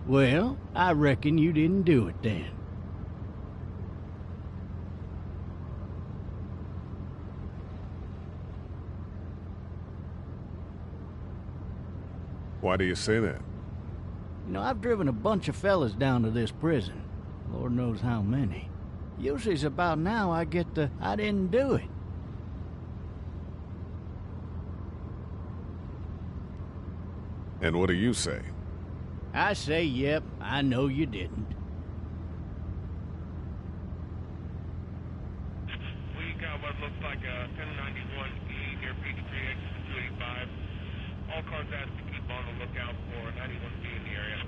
Well, I reckon you didn't do it then. Why do you say that? You know, I've driven a bunch of fellas down to this prison. Lord knows how many. Usually it's about now I get the, I didn't do it. And what do you say? I say, yep, I know you didn't. We got what looks like a 1091E near Peachtree, exit 285. All cars asked to keep on the lookout for 91B in the area.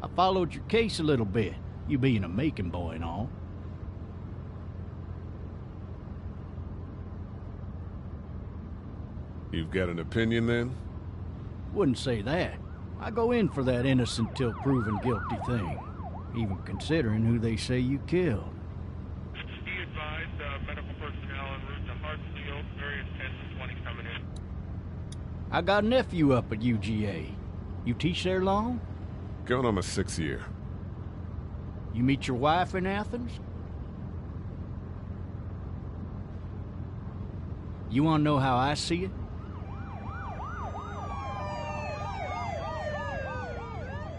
I followed your case a little bit, you being a Macon boy and all. You've got an opinion then? Wouldn't say that. I go in for that innocent till proven guilty thing, even considering who they say you killed. Be advised, medical personnel en route to Hartsfield, various 10 to 20 coming in. I got a nephew up at UGA. You teach there long? Going on my 6th year. You meet your wife in Athens? You want to know how I see it?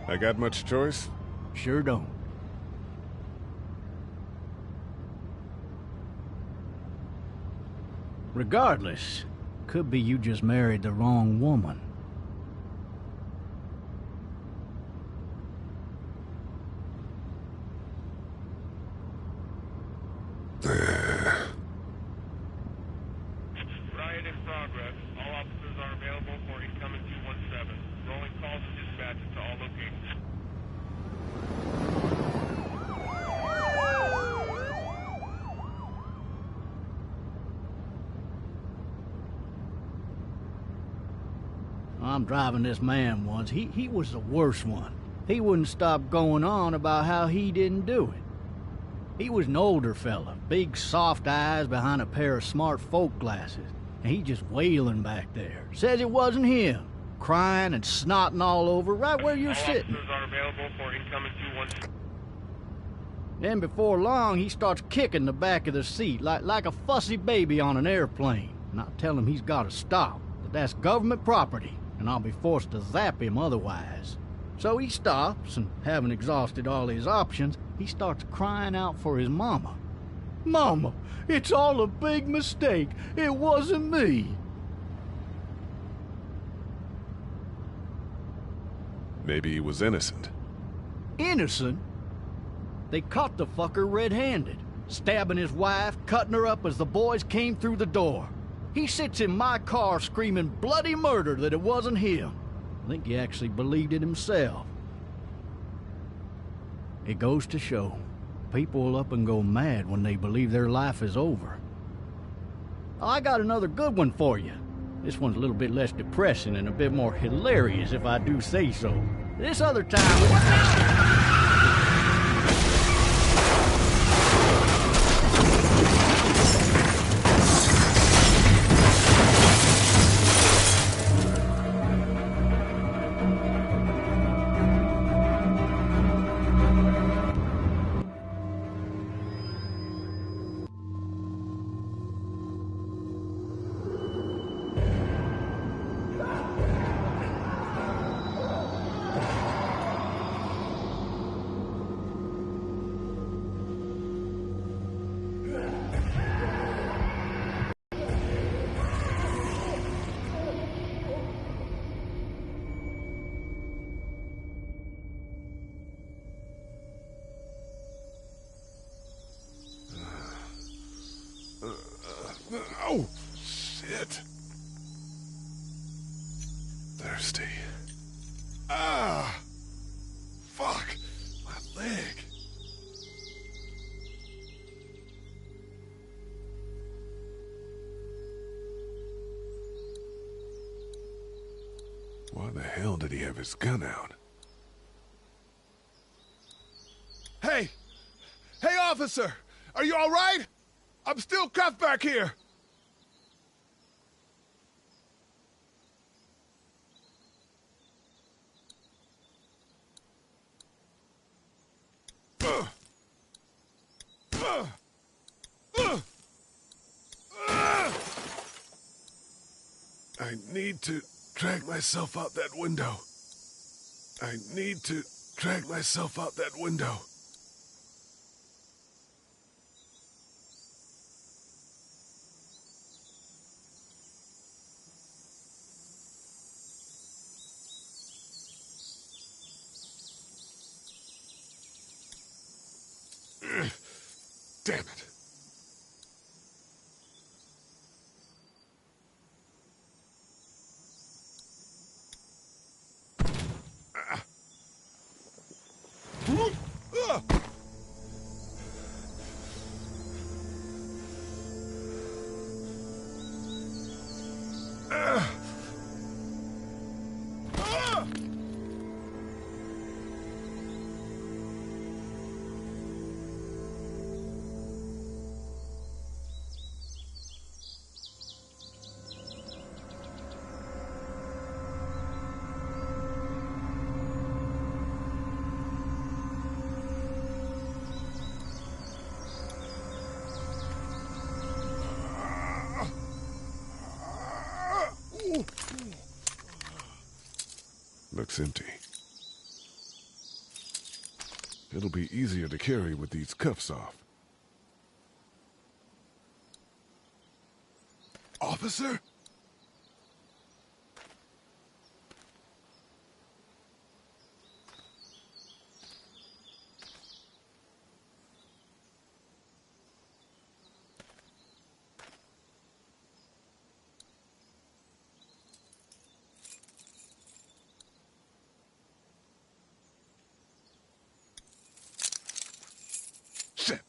I got much choice? Sure don't. Regardless, could be you just married the wrong woman. Riot in progress. All officers are available for incoming 217. Rolling calls and dispatches to all locations. I'm driving this man once. He was the worst one. He wouldn't stop going on about how he didn't do it. He was an older fella, big soft eyes behind a pair of smart folk glasses, and he just wailing back there. Says it wasn't him, crying and snotting all over right where you're sitting. All officers are available for incoming 217. Then before long, he starts kicking the back of the seat like a fussy baby on an airplane. And I tell him he's got to stop, that that's government property, and I'll be forced to zap him otherwise. So he stops, and having exhausted all his options, he starts crying out for his mama. Mama, it's all a big mistake. It wasn't me. Maybe he was innocent. Innocent? They caught the fucker red-handed, stabbing his wife, cutting her up as the boys came through the door. He sits in my car screaming bloody murder that it wasn't him. I think he actually believed it himself. It goes to show, people will up and go mad when they believe their life is over. I got another good one for you. This one's a little bit less depressing and a bit more hilarious, if I do say so. This other time... Oh, shit. Thirsty. Ah! Fuck! My leg. Why the hell did he have his gun out? Hey! Hey, officer! Are you all right? I'm still cuffed back here! I need to drag myself out that window. I need to drag myself out that window. Damn it. Looks empty. It'll be easier to carry with these cuffs off. Officer? Shit.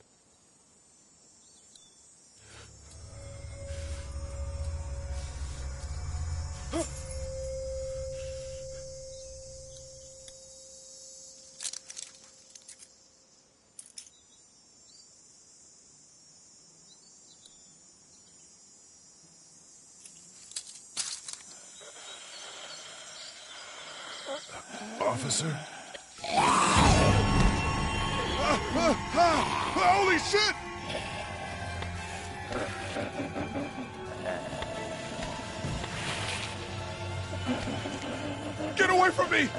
Officer? Holy shit! Get away from me!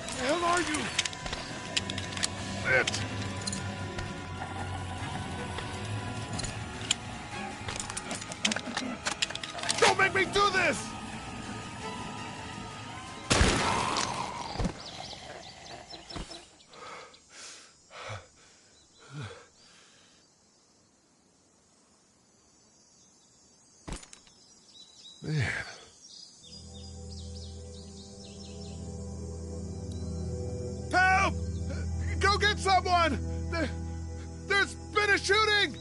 The hell are you? It! Don't make me do this! Man. Help! Go get someone! There's been a shooting!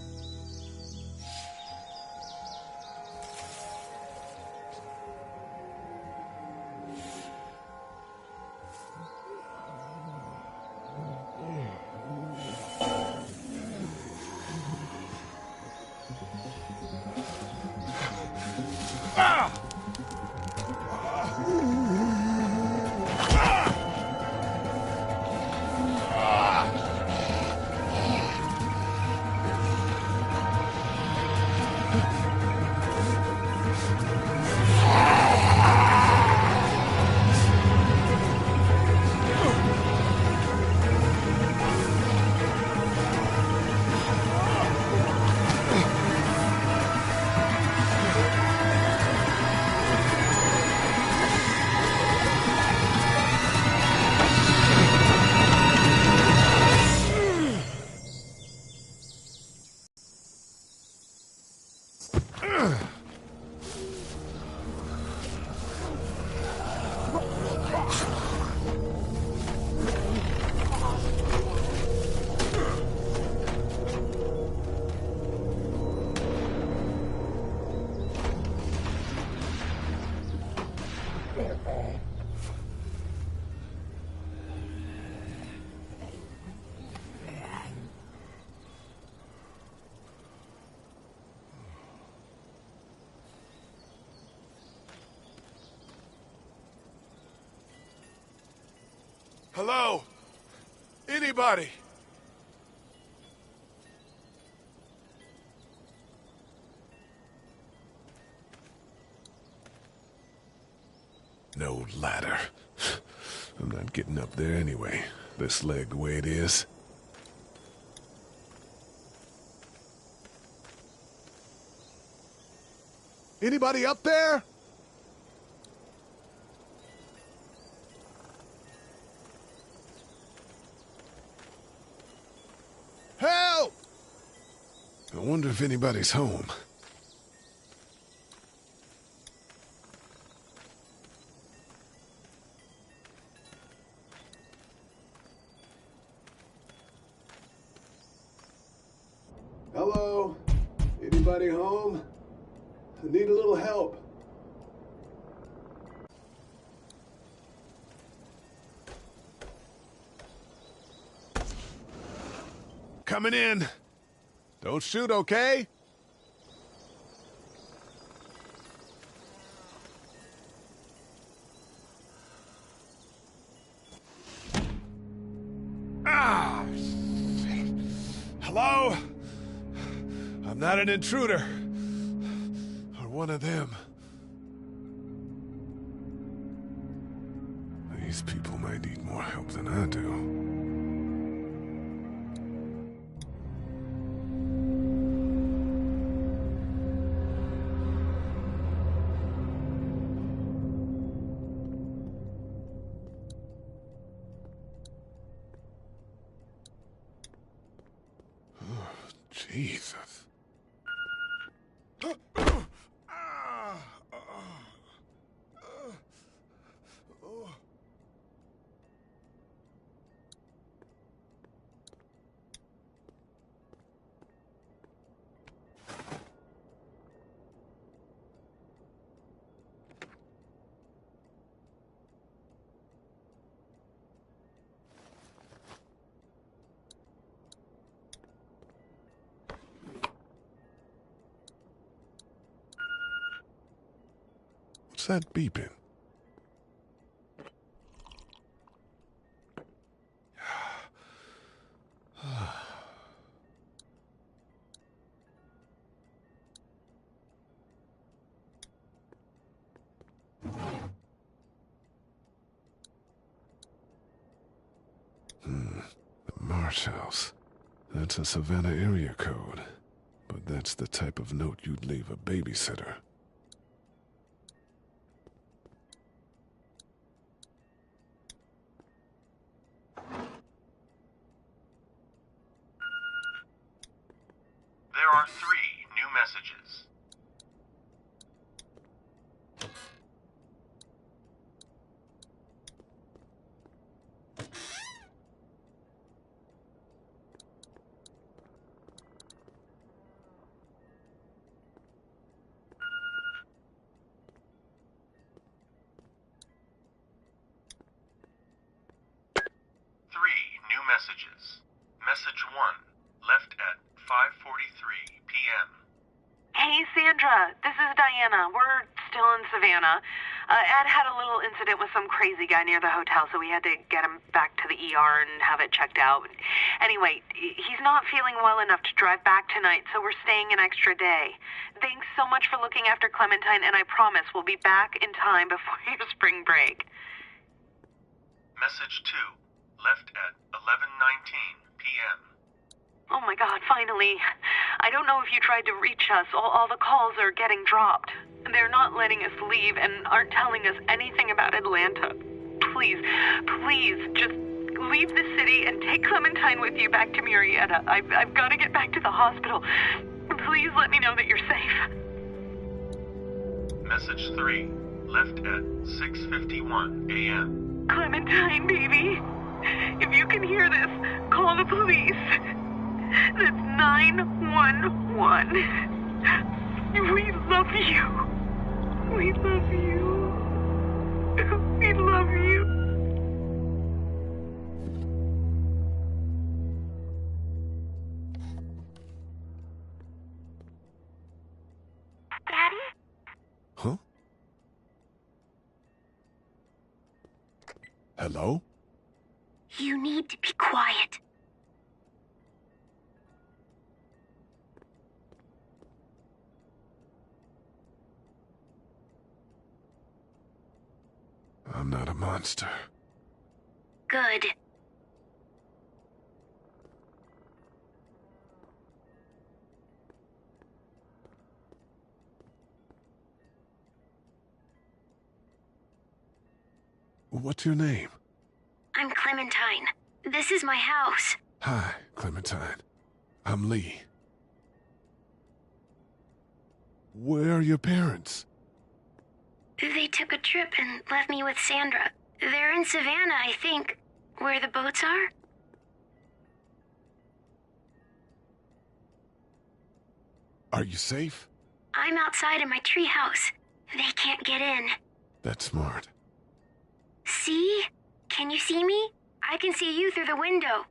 Hello? Anybody? No ladder. I'm not getting up there anyway. This leg the way it is. Anybody up there? Help! I wonder if anybody's home. Hello? Anybody home? I need a little help. Coming in. Don't shoot, okay? Ah! Hello? I'm not an intruder. Or one of them. These people might need more help than I do. Jesus. What's that beeping? The Marsh House. That's a Savannah area code. But that's the type of note you'd leave a babysitter. There are 3 new messages. Message 1, left at 5:43 p.m. Hey, Sandra. This is Diana. We're still in Savannah. Ed had a little incident with some crazy guy near the hotel, so we had to get him back to the ER and have it checked out. Anyway, he's not feeling well enough to drive back tonight, so we're staying an extra day. Thanks so much for looking after Clementine, and I promise we'll be back in time before your spring break. Message 2, left at 11:19 p.m. Oh my God, finally. I don't know if you tried to reach us. All the calls are getting dropped. They're not letting us leave and aren't telling us anything about Atlanta. Please, just leave the city and take Clementine with you back to Murrieta. I've got to get back to the hospital. Please let me know that you're safe. Message 3, left at 6:51 a.m. Clementine, baby. If you can hear this, call the police. That's 911. We love you. We love you. We love you. Daddy? Huh? Hello? You need to be quiet. I'm not a monster. Good. What's your name? I'm Clementine. This is my house. Hi, Clementine. I'm Lee. Where are your parents? They took a trip and left me with Sandra. They're in Savannah, I think. Where the boats are? Are you safe? I'm outside in my treehouse. They can't get in. That's smart. See? Can you see me? I can see you through the window.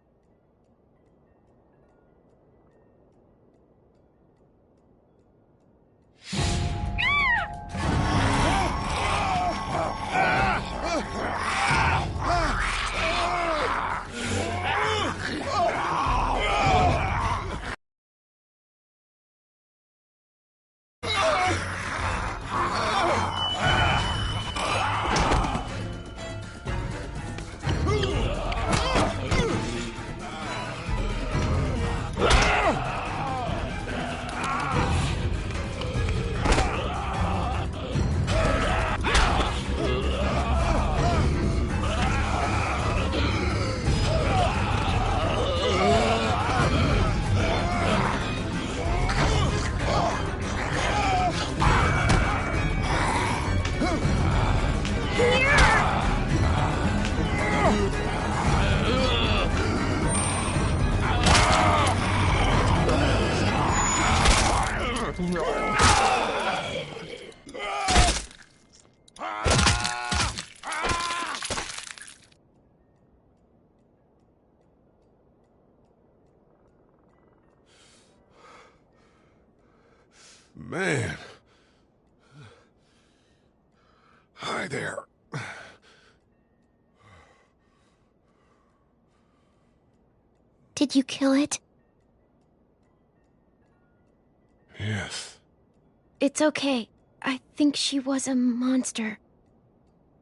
Man. Hi there. Did you kill it? Yes. It's okay. I think she was a monster.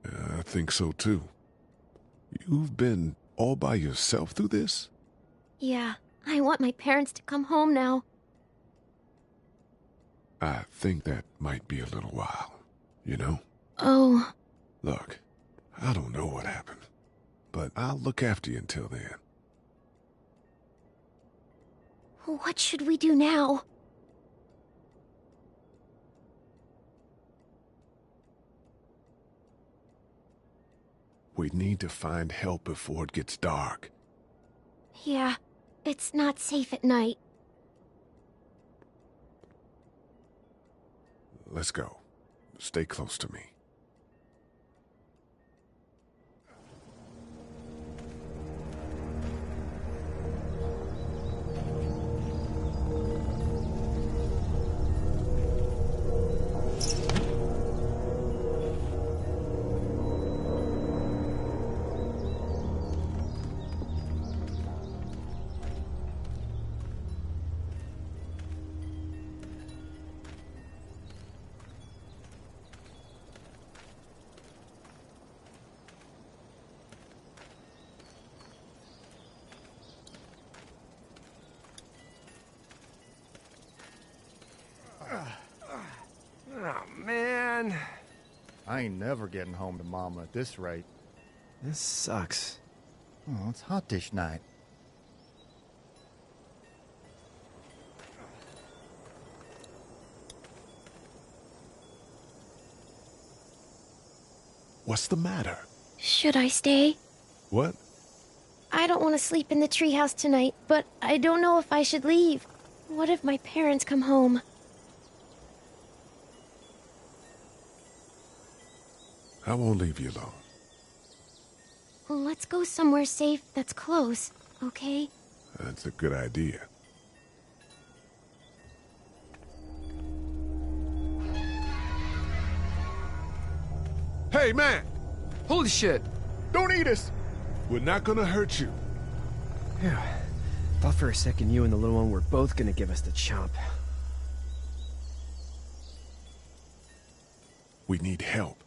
I think so too. You've been all by yourself through this? Yeah, I want my parents to come home now. I think that might be a little while, you know? Oh. Look, I don't know what happened, but I'll look after you until then. What should we do now? We need to find help before it gets dark. Yeah, it's not safe at night. Let's go. Stay close to me. Oh, man. I ain't never getting home to Mama at this rate. This sucks. Oh, it's hot this night. What's the matter? Should I stay? What? I don't want to sleep in the treehouse tonight, but I don't know if I should leave. What if my parents come home? I won't leave you alone. Let's go somewhere safe that's close, okay? That's a good idea. Hey, man! Holy shit! Don't eat us! We're not gonna hurt you. Phew. Thought for a second you and the little one were both gonna give us the chomp. We need help.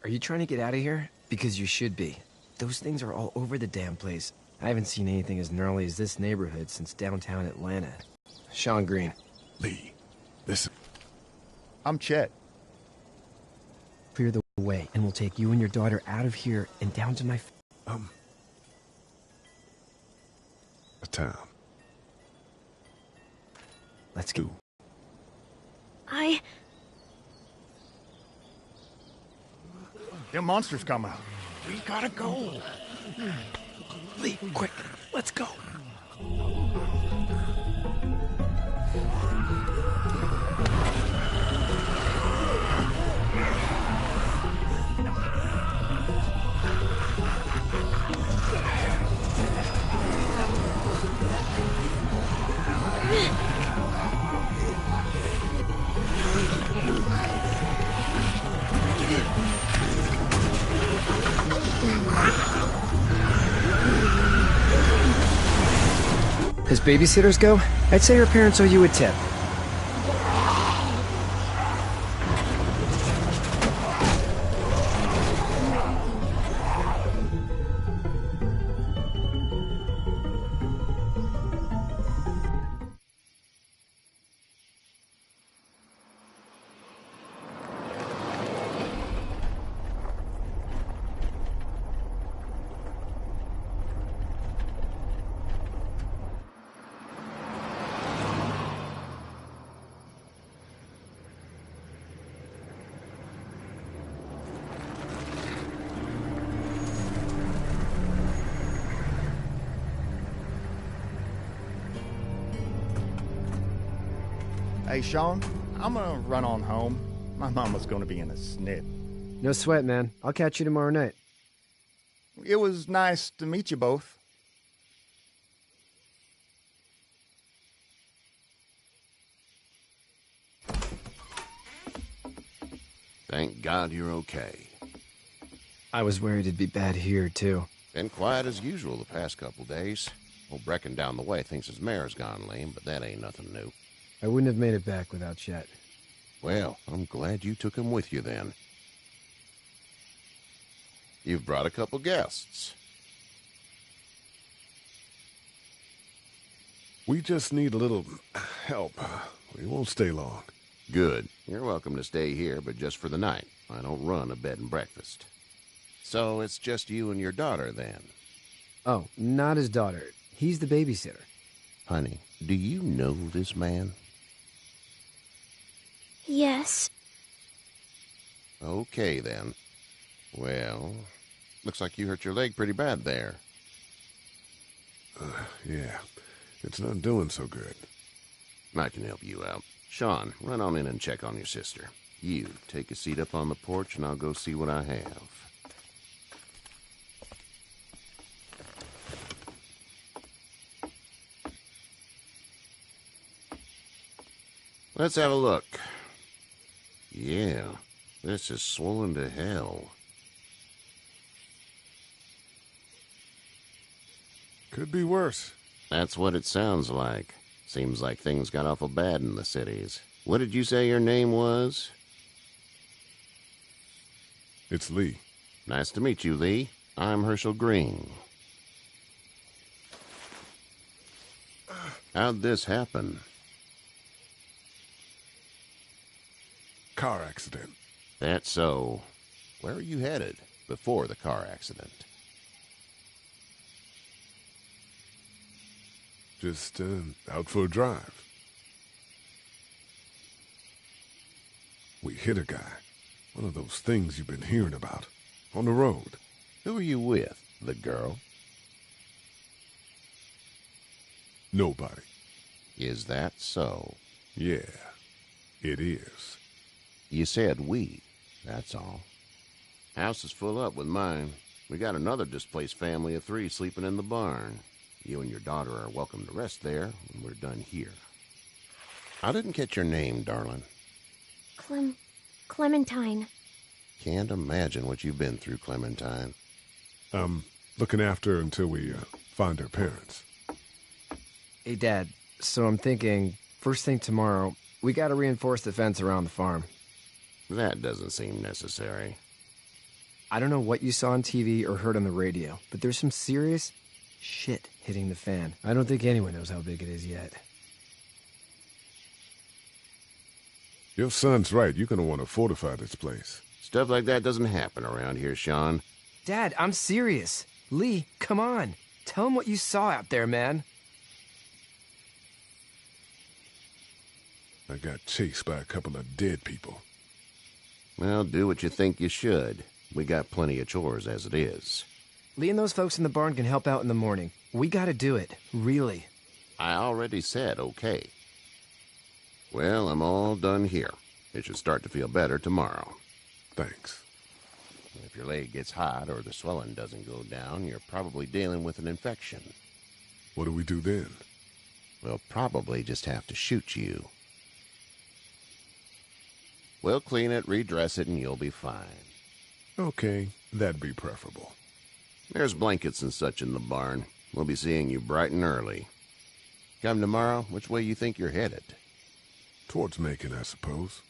Are you trying to get out of here? Because you should be. Those things are all over the damn place. I haven't seen anything as gnarly as this neighborhood since downtown Atlanta. Sean Green. Lee, listen. I'm Chet. Clear the way, and we'll take you and your daughter out of here and down to my... A town. Let's go. Them monsters coming. We gotta go. Lee, quick, let's go. As babysitters go, I'd say her parents owe you a tip. Hey, Sean, I'm gonna run on home. My mama's gonna be in a snit. No sweat, man. I'll catch you tomorrow night. It was nice to meet you both. Thank God you're okay. I was worried it'd be bad here, too. Been quiet as usual the past couple days. Old Brecken down the way thinks his mare's gone lame, but that ain't nothing new. I wouldn't have made it back without Chet. Well, I'm glad you took him with you then. You've brought a couple guests. We just need a little help. We won't stay long. Good. You're welcome to stay here, but just for the night. I don't run a bed and breakfast. So it's just you and your daughter, then? Oh, not his daughter. He's the babysitter. Honey, do you know this man? Yes. Okay, then. Well, looks like you hurt your leg pretty bad there. Yeah, it's not doing so good. I can help you out. Sean, run on in and check on your sister. You, take a seat up on the porch and I'll go see what I have. Let's have a look. Yeah, this is swollen to hell. Could be worse. That's what it sounds like. Seems like things got awful bad in the cities. What did you say your name was? It's Lee. Nice to meet you, Lee. I'm Herschel Green. How'd this happen? Car accident. That's so. Where were you headed before the car accident? Just out for a drive. We hit a guy. One of those things you've been hearing about. On the road. Who were you with? The girl? Nobody. Is that so? Yeah, it is. You said we. That's all. House is full up with mine. We got another displaced family of 3 sleeping in the barn. You and your daughter are welcome to rest there when we're done here. I didn't catch your name, darling. Clementine. Can't imagine what you've been through, Clementine. looking after her until we find her parents. Hey, Dad, so I'm thinking, first thing tomorrow, we gotta reinforce the fence around the farm. That doesn't seem necessary. I don't know what you saw on TV or heard on the radio, but there's some serious shit hitting the fan. I don't think anyone knows how big it is yet. Your son's right. You're gonna want to fortify this place. Stuff like that doesn't happen around here, Sean. Dad, I'm serious. Lee, come on. Tell him what you saw out there, man. I got chased by a couple of dead people. Well, do what you think you should. We got plenty of chores as it is. Lee and those folks in the barn can help out in the morning. We gotta do it. Really. I already said okay. Well, I'm all done here. It should start to feel better tomorrow. Thanks. If your leg gets hot or the swelling doesn't go down, you're probably dealing with an infection. What do we do then? We'll probably just have to shoot you. We'll clean it, redress it, and you'll be fine. Okay, that'd be preferable. There's blankets and such in the barn. We'll be seeing you bright and early. Come tomorrow, which way you think you're headed? Towards Macon, I suppose.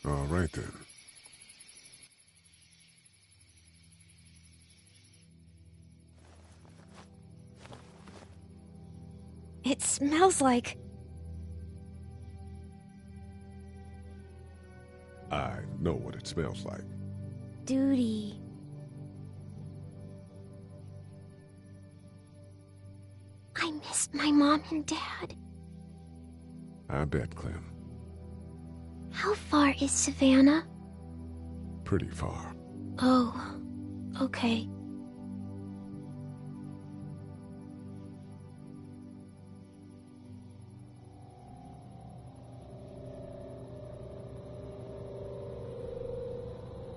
All right, then. It smells like... I know what it smells like. duty. I missed my mom and dad. I bet, Clem. How far is Savannah? Pretty far. Oh, okay.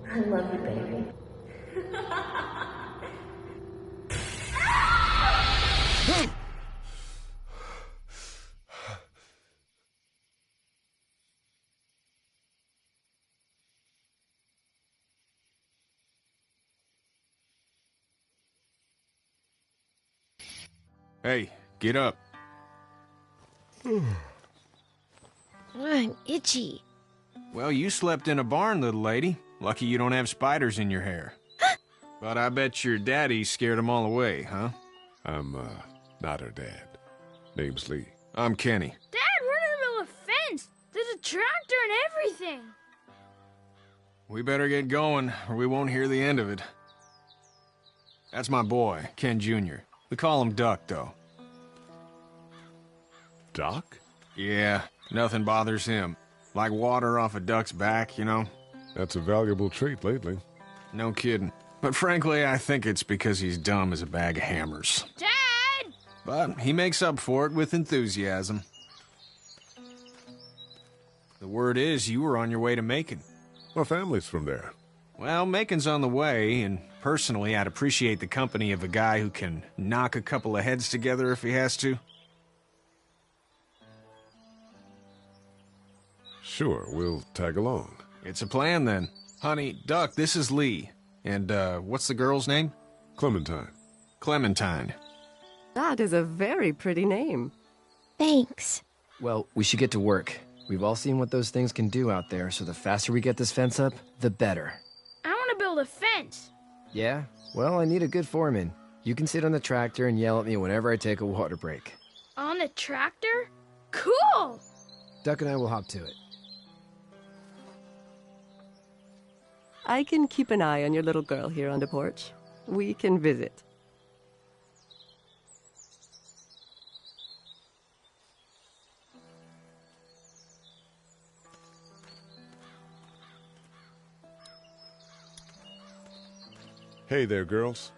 I love you, baby. Hey, get up. I'm itchy. Well, you slept in a barn, little lady. Lucky you don't have spiders in your hair. But I bet your daddy scared them all away, huh? I'm, not her dad. Name's Lee. I'm Kenny. Dad, we're in the middle of a fence. There's a tractor and everything. We better get going, or we won't hear the end of it. That's my boy, Ken Jr. We call him Duck, though. Duck? Yeah, nothing bothers him. Like water off a duck's back, you know? That's a valuable trait lately. No kidding. But frankly, I think it's because he's dumb as a bag of hammers. Dad! But he makes up for it with enthusiasm. The word is you were on your way to Macon. Our family's from there. Well, Macon's on the way, and personally, I'd appreciate the company of a guy who can knock a couple of heads together if he has to. Sure, we'll tag along. It's a plan, then. Honey, Duck, this is Lee. And, what's the girl's name? Clementine. Clementine. That is a very pretty name. Thanks. Well, we should get to work. We've all seen what those things can do out there, so the faster we get this fence up, the better. I want to build a fence. Yeah? Well, I need a good foreman. You can sit on the tractor and yell at me whenever I take a water break. On the tractor? Cool! Duck and I will hop to it. I can keep an eye on your little girl here on the porch. We can visit. Hey there, girls.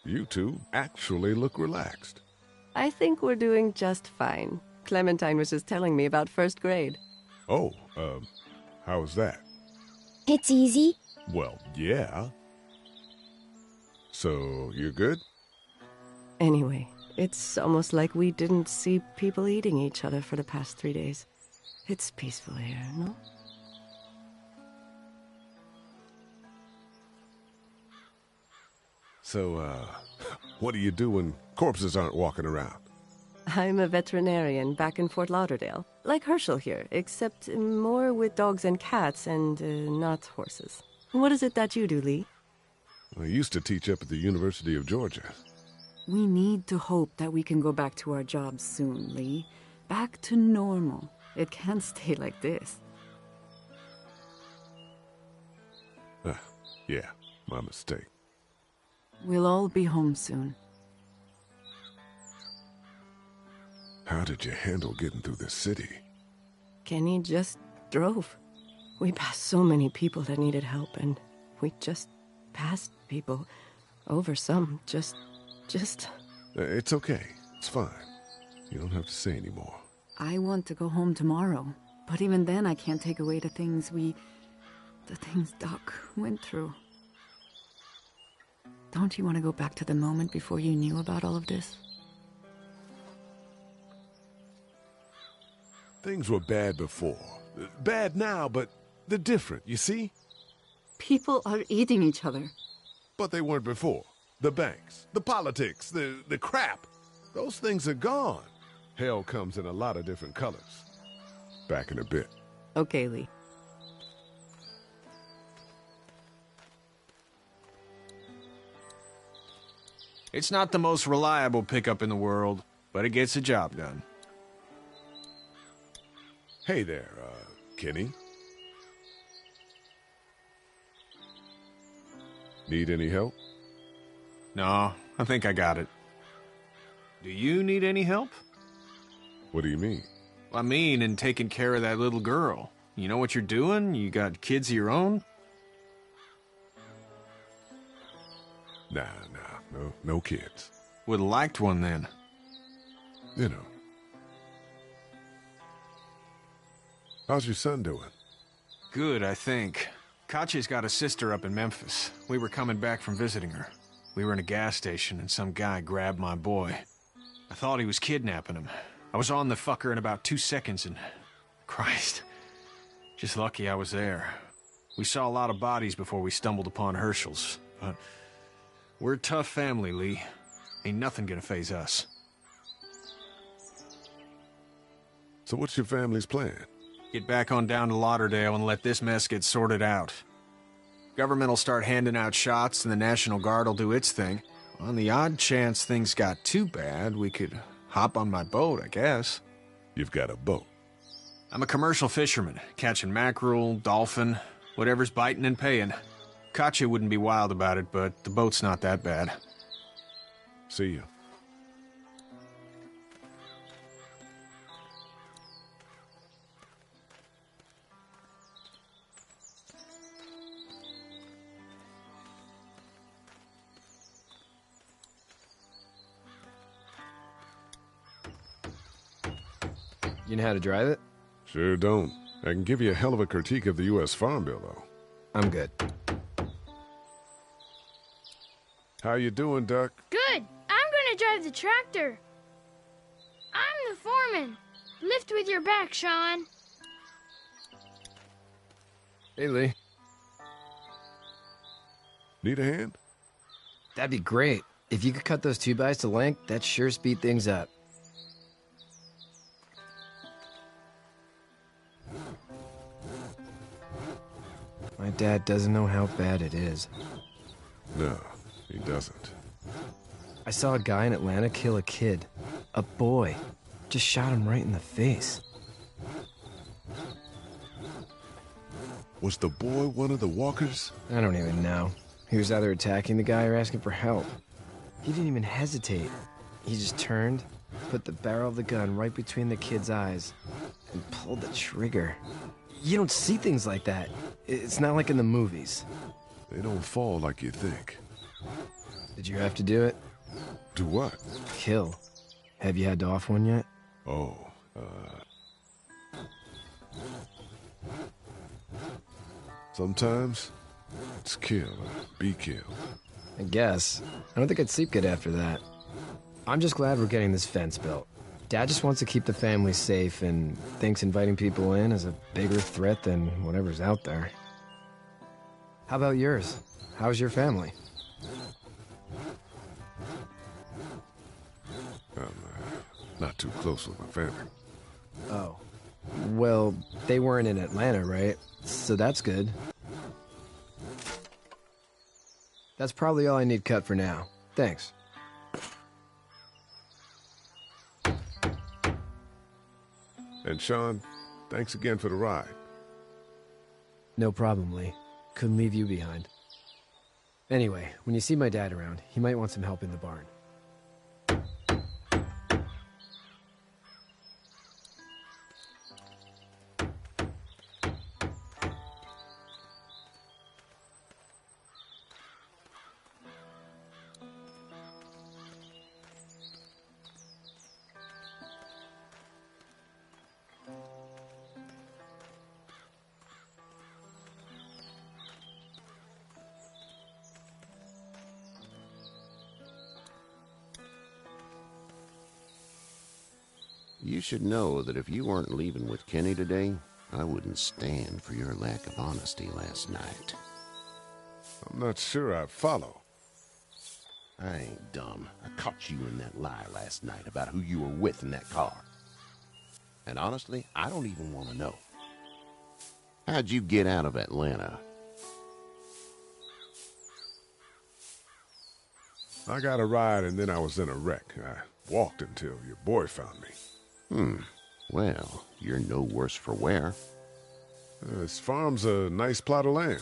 You two actually look relaxed. I think we're doing just fine. Clementine was just telling me about first grade. Oh, how was that? It's easy. Well, yeah. So, you're good? Anyway, it's almost like we didn't see people eating each other for the past 3 days. It's peaceful here, no? So, what do you do when corpses aren't walking around? I'm a veterinarian back in Fort Lauderdale. Like Herschel here, except more with dogs and cats and not horses. What is it that you do, Lee? I used to teach up at the University of Georgia. We need to hope that we can go back to our jobs soon, Lee. Back to normal. It can't stay like this. Yeah, my mistake. We'll all be home soon. How did you handle getting through the city? Kenny just drove. We passed so many people that needed help, and we just passed people. Over some, just... It's okay. It's fine. You don't have to say anymore. I want to go home tomorrow, but even then I can't take away the things Doc went through. Don't you want to go back to the moment before you knew about all of this? Things were bad before. Bad now, but they're different, you see? People are eating each other. But they weren't before. The banks, the politics, the crap. Those things are gone. Hell comes in a lot of different colors. Back in a bit. Okay, Lee. It's not the most reliable pickup in the world, but it gets the job done. Hey there, Kenny. Need any help? No, I think I got it. Do you need any help? What do you mean? I mean, in taking care of that little girl. You know what you're doing? You got kids of your own? Nah, no kids. Would've liked one then. You know. How's your son doing? Good, I think. Katya's got a sister up in Memphis. We were coming back from visiting her. We were in a gas station and some guy grabbed my boy. I thought he was kidnapping him. I was on the fucker in about 2 seconds and... Christ. Just lucky I was there. We saw a lot of bodies before we stumbled upon Herschel's, but... We're a tough family, Lee. Ain't nothing gonna faze us. So what's your family's plan? Get back on down to Lauderdale and let this mess get sorted out. Government will start handing out shots and the National Guard will do its thing. On the odd chance things got too bad, we could hop on my boat, I guess. You've got a boat? I'm a commercial fisherman, catching mackerel, dolphin, whatever's biting and paying. Katya wouldn't be wild about it, but the boat's not that bad. See you. You know how to drive it? Sure don't. I can give you a hell of a critique of the U.S. Farm Bill, though. I'm good. How you doing, Duck? Good. I'm gonna drive the tractor. I'm the foreman. Lift with your back, Sean. Hey, Lee. Need a hand? That'd be great. If you could cut those 2x to length, that'd sure speed things up. My dad doesn't know how bad it is. No, he doesn't. I saw a guy in Atlanta kill a kid. A boy. Just shot him right in the face. Was the boy one of the walkers? I don't even know. He was either attacking the guy or asking for help. He didn't even hesitate. He just turned, put the barrel of the gun right between the kid's eyes, and pulled the trigger. You don't see things like that. It's not like in the movies. They don't fall like you think. Did you have to do it? Do what? Kill. Have you had to off one yet? Oh, sometimes it's kill or be killed. I guess. I don't think I'd sleep good after that. I'm just glad we're getting this fence built. Dad just wants to keep the family safe and thinks inviting people in is a bigger threat than whatever's out there. How about yours? How's your family? I'm not too close with my family. Oh. Well, they weren't in Atlanta, right? So that's good. That's probably all I need cut for now. Thanks. And Sean, thanks again for the ride. No problem, Lee. Couldn't leave you behind. Anyway, when you see my dad around, he might want some help in the barn. You should know that if you weren't leaving with Kenny today, I wouldn't stand for your lack of honesty last night. I'm not sure I follow. I ain't dumb. I caught you in that lie last night about who you were with in that car. And honestly, I don't even want to know. How'd you get out of Atlanta? I got a ride and then I was in a wreck. I walked until your boy found me. Well, you're no worse for wear. This farm's a nice plot of land.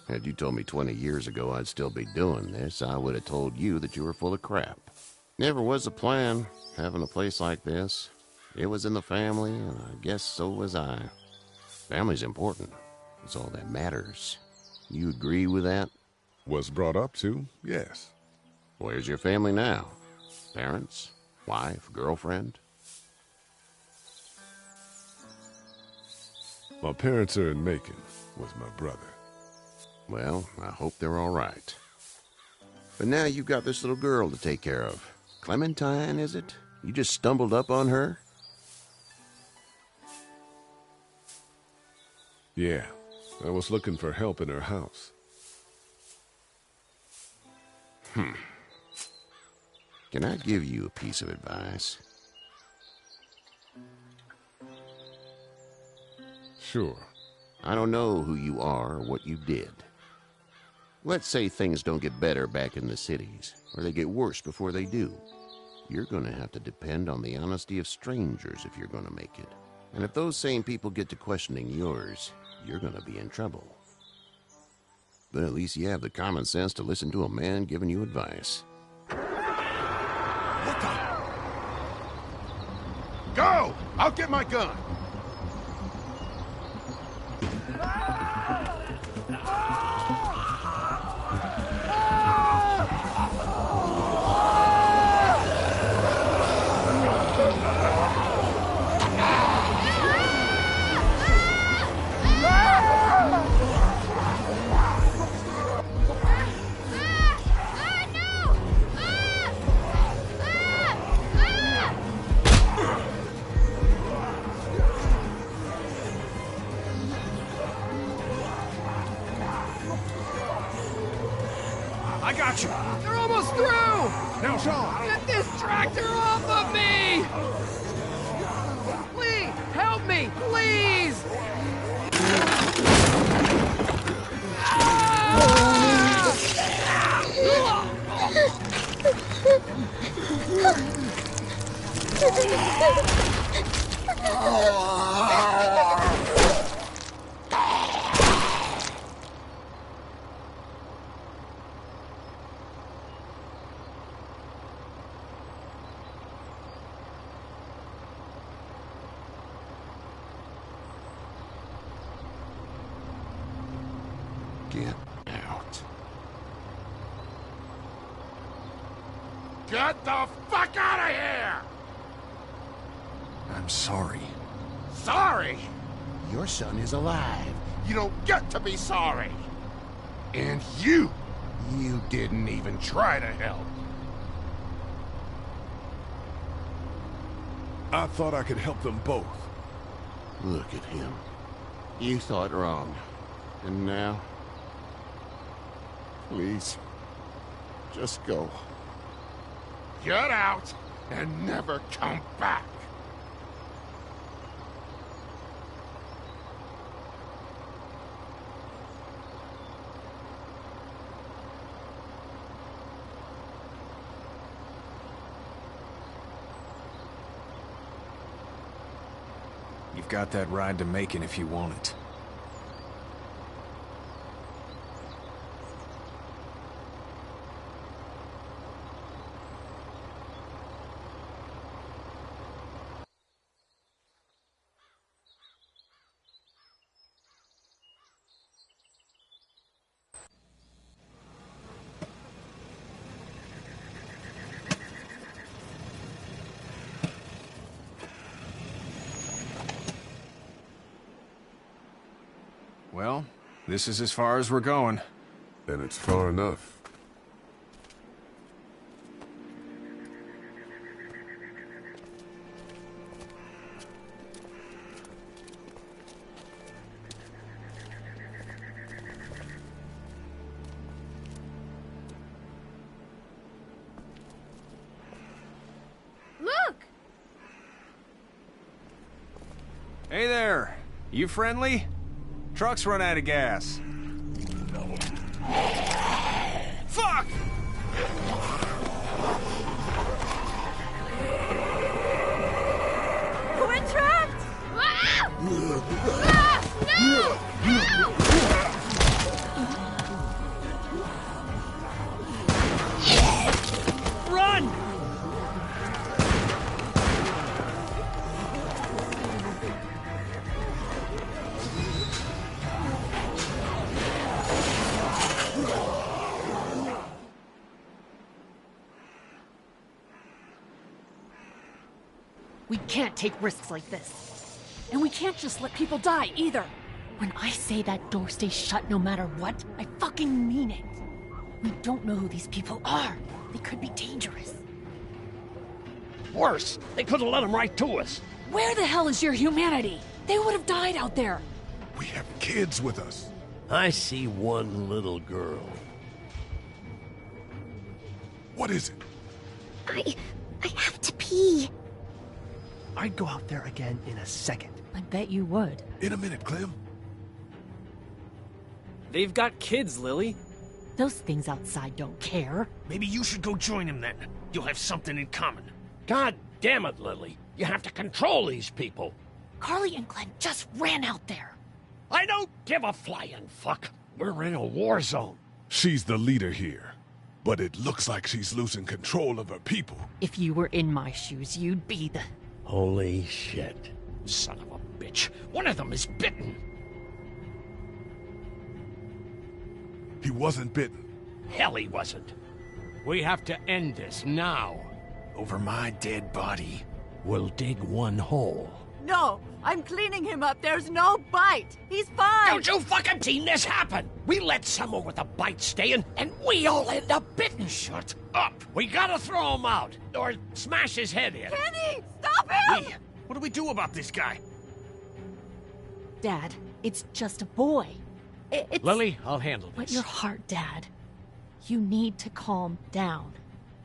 Had you told me 20 years ago I'd still be doing this, I would have told you that you were full of crap. Never was a plan, having a place like this. It was in the family, and I guess so was I. Family's important. It's all that matters. You agree with that? Was brought up to, yes. Where's your family now? Parents? Wife? Girlfriend? My parents are in Macon with my brother. Well, I hope they're all right. But now you've got this little girl to take care of. Clementine, is it? You just stumbled up on her? Yeah, I was looking for help in her house. Can I give you a piece of advice? Sure. I don't know who you are or what you did. Let's say things don't get better back in the cities, or they get worse before they do. You're going to have to depend on the honesty of strangers if you're going to make it. And if those same people get to questioning yours, you're going to be in trouble. But at least you have the common sense to listen to a man giving you advice. What the? Go! I'll get my gun! I got you. They're almost through! Now, Sean! Get this tractor off of me! Please, help me, please! Get out. Get the fuck out of here! I'm sorry. Sorry? Your son is alive. You don't get to be sorry. And you didn't even try to help. I thought I could help them both. Look at him. You thought wrong. And now? Please, just go. Get out and never come back. You've got that ride to Macon if you want it. Well, this is as far as we're going. And it's far enough. Look! Hey there. You friendly? Truck's run out of gas. Fuck! We're trapped! Ah! Ah! No! Run! We can't take risks like this. And we can't just let people die, either. When I say that door stays shut no matter what, I fucking mean it. We don't know who these people are. They could be dangerous. Worse, they could have let them right to us. Where the hell is your humanity? They would have died out there. We have kids with us. I see one little girl. What is it? I have to pee. I'd go out there again in a second. I bet you would. In a minute, Clem. They've got kids, Lily. Those things outside don't care. Maybe you should go join him then. You'll have something in common. God damn it, Lily. You have to control these people. Carly and Glenn just ran out there. I don't give a flying fuck. We're in a war zone. She's the leader here. But it looks like she's losing control of her people. If you were in my shoes, you'd be the... Holy shit. Son of a bitch. One of them is bitten. He wasn't bitten. Hell, he wasn't. We have to end this now. Over my dead body. We'll dig one hole. No, I'm cleaning him up. There's no bite. He's fine. Don't you fucking seen this happen? We let someone with a bite stay in, and we all end up bitten. Shut up. We gotta throw him out, or smash his head in. Kenny, stop him! What do we do about this guy? Dad, it's just a boy. It's... Lily, I'll handle this. But your heart, Dad. You need to calm down.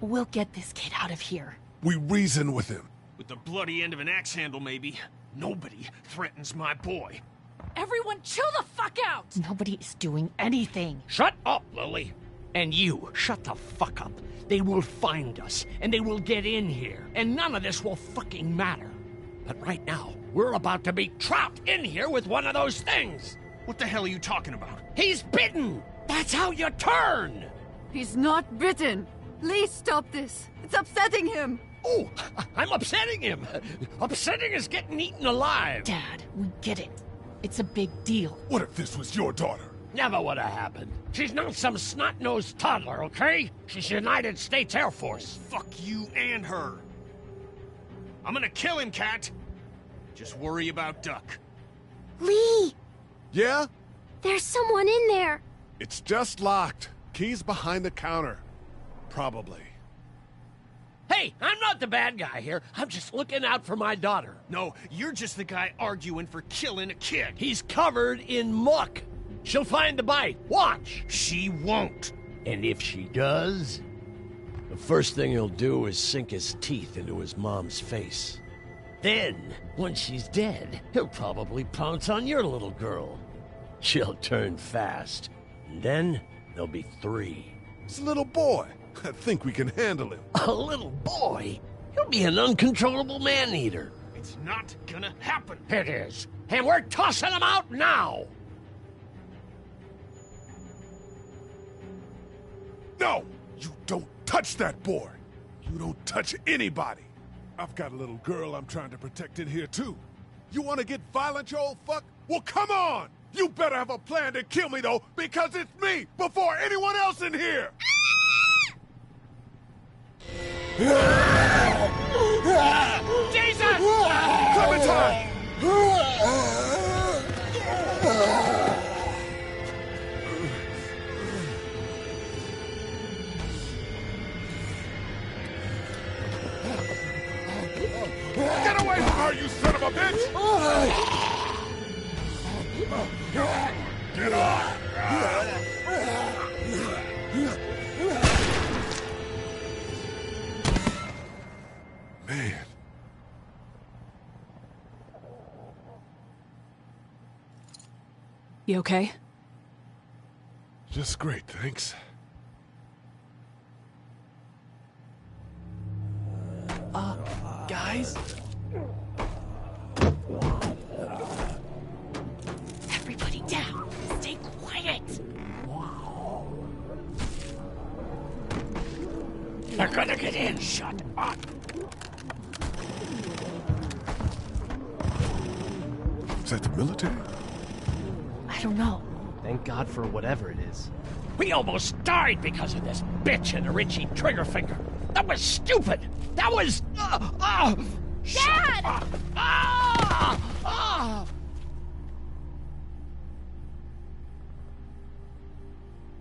We'll get this kid out of here. We reason with him. With the bloody end of an axe handle, maybe. Nobody threatens my boy. Everyone chill the fuck out! Nobody is doing anything. Shut up, Lily. And you, shut the fuck up. They will find us, and they will get in here, and none of this will fucking matter. But right now, we're about to be trapped in here with one of those things. What the hell are you talking about? He's bitten! That's how you turn! He's not bitten. Please stop this. It's upsetting him. Oh, I'm upsetting him. Upsetting is getting eaten alive. Dad, we get it. It's a big deal. What if this was your daughter? Never would have happened. She's not some snot-nosed toddler, okay? She's United States Air Force. Fuck you and her. I'm gonna kill him, Cat. Just worry about Duck. Lee! Yeah? There's someone in there. It's just locked. Key's behind the counter. Probably. Hey, I'm not the bad guy here. I'm just looking out for my daughter. No, you're just the guy arguing for killing a kid. He's covered in muck. She'll find the bite. Watch. She won't. And if she does, the first thing he'll do is sink his teeth into his mom's face. Then, when she's dead, he'll probably pounce on your little girl. She'll turn fast. And then, there'll be 3. It's a little boy. I think we can handle him. A little boy? He'll be an uncontrollable man-eater. It's not gonna happen. It is. And we're tossing him out now. No! You don't touch that boy! You don't touch anybody! I've got a little girl I'm trying to protect in here, too. You want to get violent, you old fuck? Well, come on! You better have a plan to kill me, though, because it's me before anyone else in here! Jesus! Clementine! Get away from her, you son of a bitch! Get off! Man. You okay? Just great, thanks. Guys? Everybody down. Stay quiet. They're gonna get in. Shut up. Is that the military? I don't know. Thank God for whatever it is. We almost died because of this bitch and a Richie trigger finger. That was stupid. That was... Dad!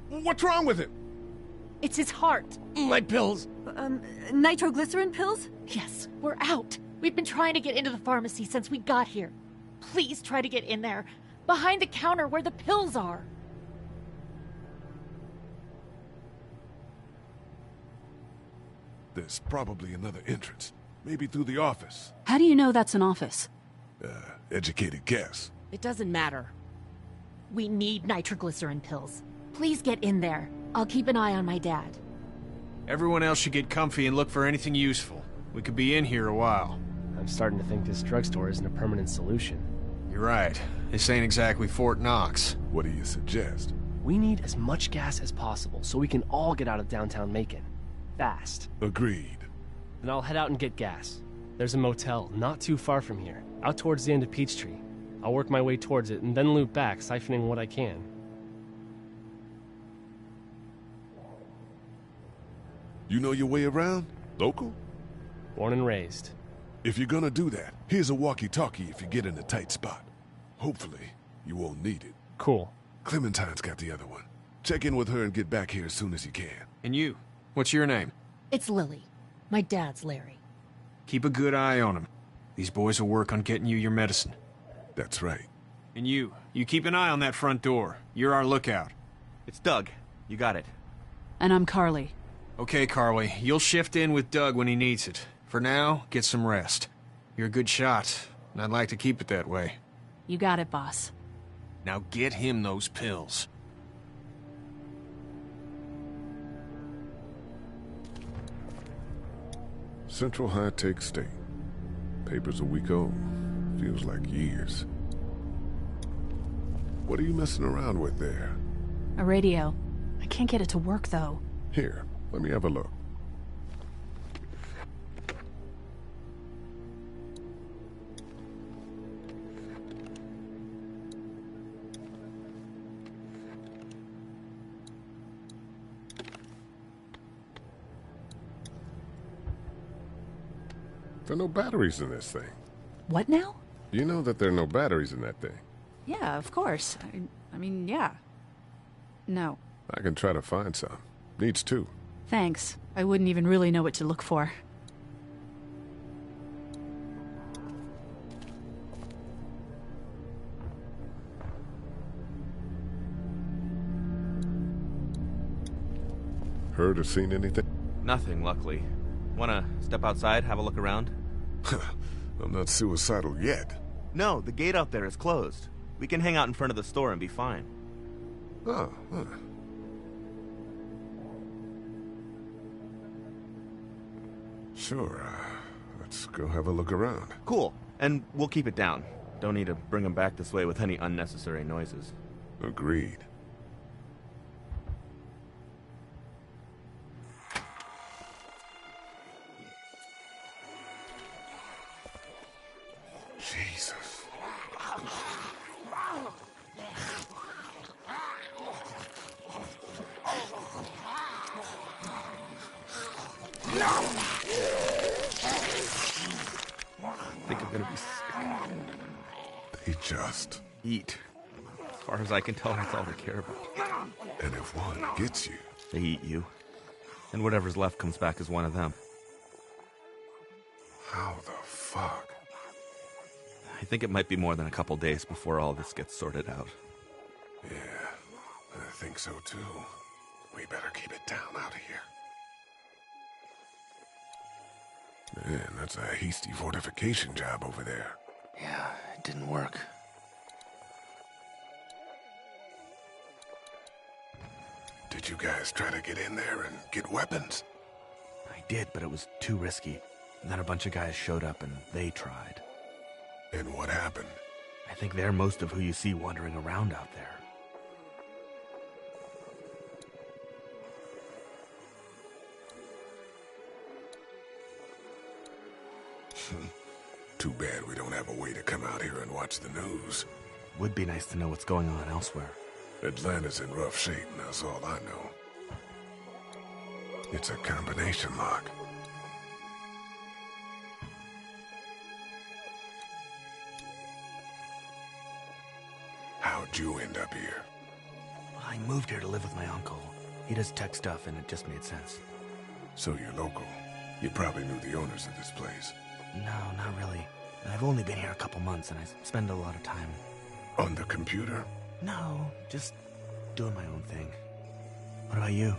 What's wrong with him? It's his heart. My pills. Nitroglycerin pills? Yes, we're out. We've been trying to get into the pharmacy since we got here. Please try to get in there. Behind the counter where the pills are. There's probably another entrance. Maybe through the office. How do you know that's an office? Educated guess. It doesn't matter. We need nitroglycerin pills. Please get in there. I'll keep an eye on my dad. Everyone else should get comfy and look for anything useful. We could be in here a while. I'm starting to think this drugstore isn't a permanent solution. You're right. This ain't exactly Fort Knox. What do you suggest? We need as much gas as possible so we can all get out of downtown Macon. Fast. Agreed. Then I'll head out and get gas. There's a motel not too far from here, out towards the end of Peachtree. I'll work my way towards it and then loop back, siphoning what I can. You know your way around? Local? Born and raised. If you're gonna do that, here's a walkie-talkie if you get in a tight spot. Hopefully, you won't need it. Cool. Clementine's got the other one. Check in with her and get back here as soon as you can. And you? What's your name? It's Lily. My dad's Larry. Keep a good eye on him. These boys will work on getting you your medicine. That's right. And you keep an eye on that front door. You're our lookout. It's Doug. You got it. And I'm Carly. Okay, Carly. You'll shift in with Doug when he needs it. For now, get some rest. You're a good shot, and I'd like to keep it that way. You got it, boss. Now get him those pills. Central High-Tech State. Paper's a week old. Feels like years. What are you messing around with there? A radio. I can't get it to work, though. Here, let me have a look. There are no batteries in this thing. What now? You know that there are no batteries in that thing. Yeah, of course. I mean, yeah. No. I can try to find some. Needs two. Thanks. I wouldn't even really know what to look for. Heard or seen anything? Nothing, luckily. Wanna step outside, have a look around? I'm not suicidal yet. No, the gate out there is closed. We can hang out in front of the store and be fine. Oh, huh. Sure, let's go have a look around. Cool, and we'll keep it down. Don't need to bring them back this way with any unnecessary noises. Agreed. Jesus. I think I'm gonna be sick. They just eat. As far as I can tell, that's all they care about. And if one gets you, they eat you. And whatever's left comes back as one of them. How the fuck? I think it might be more than a couple days before all this gets sorted out. Yeah, I think so too. We better keep it down out of here. Man, that's a hasty fortification job over there. Yeah, it didn't work. Did you guys try to get in there and get weapons? I did, but it was too risky. And then a bunch of guys showed up and they tried. And what happened? I think they're most of who you see wandering around out there. Too bad we don't have a way to come out here and watch the news. Would be nice to know what's going on elsewhere. Atlanta's in rough shape, and that's all I know. It's a combination lock. How'd you end up here? Well, I moved here to live with my uncle. He does tech stuff, and it just made sense. So you're local. You probably knew the owners of this place. No, not really. I've only been here a couple months, and I spend a lot of time... On the computer? No, just doing my own thing. What about you?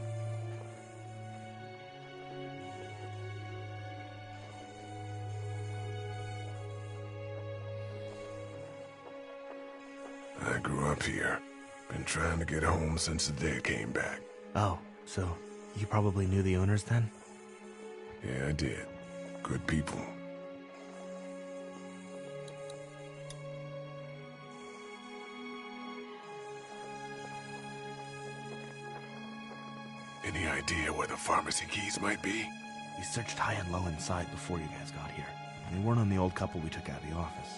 I grew up here. Been trying to get home since the day came back. Oh, so you probably knew the owners then? Yeah, I did. Good people. Any idea where the pharmacy keys might be? We searched high and low inside before you guys got here. They weren't on the old couple we took out of the office.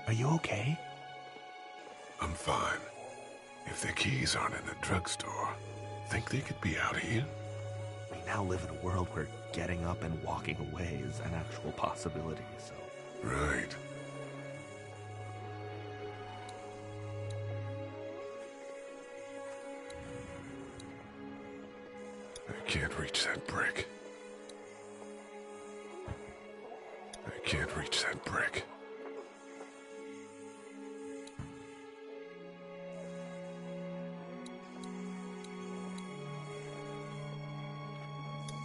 Are you okay? I'm fine. If the keys aren't in the drugstore, think they could be out here? We now live in a world where getting up and walking away is an actual possibility, so... Right. I can't reach that brick. I can't reach that brick.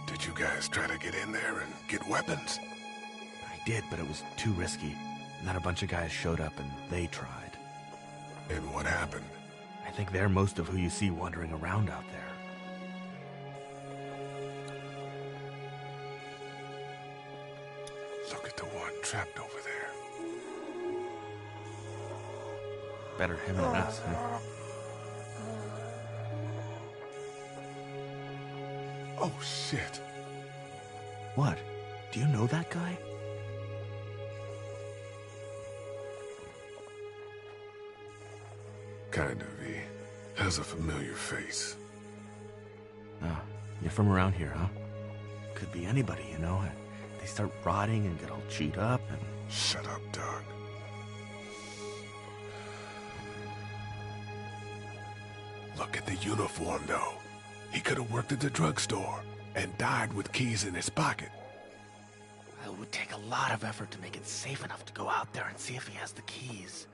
Did you guys try to get in there and get weapons? I did, but it was too risky. And then a bunch of guys showed up and they tried. And what happened? I think they're most of who you see wandering around out there. Look at the one trapped over there. Better him than us, huh? Oh, shit. What? Do you know that guy? Kind of, he has a familiar face. Ah, you're from around here, huh? Could be anybody, you know? They start rotting and get all chewed up and... Shut up, Doug. Look at the uniform, though. He could have worked at the drugstore and died with keys in his pocket. It would take a lot of effort to make it safe enough to go out there and see if he has the keys.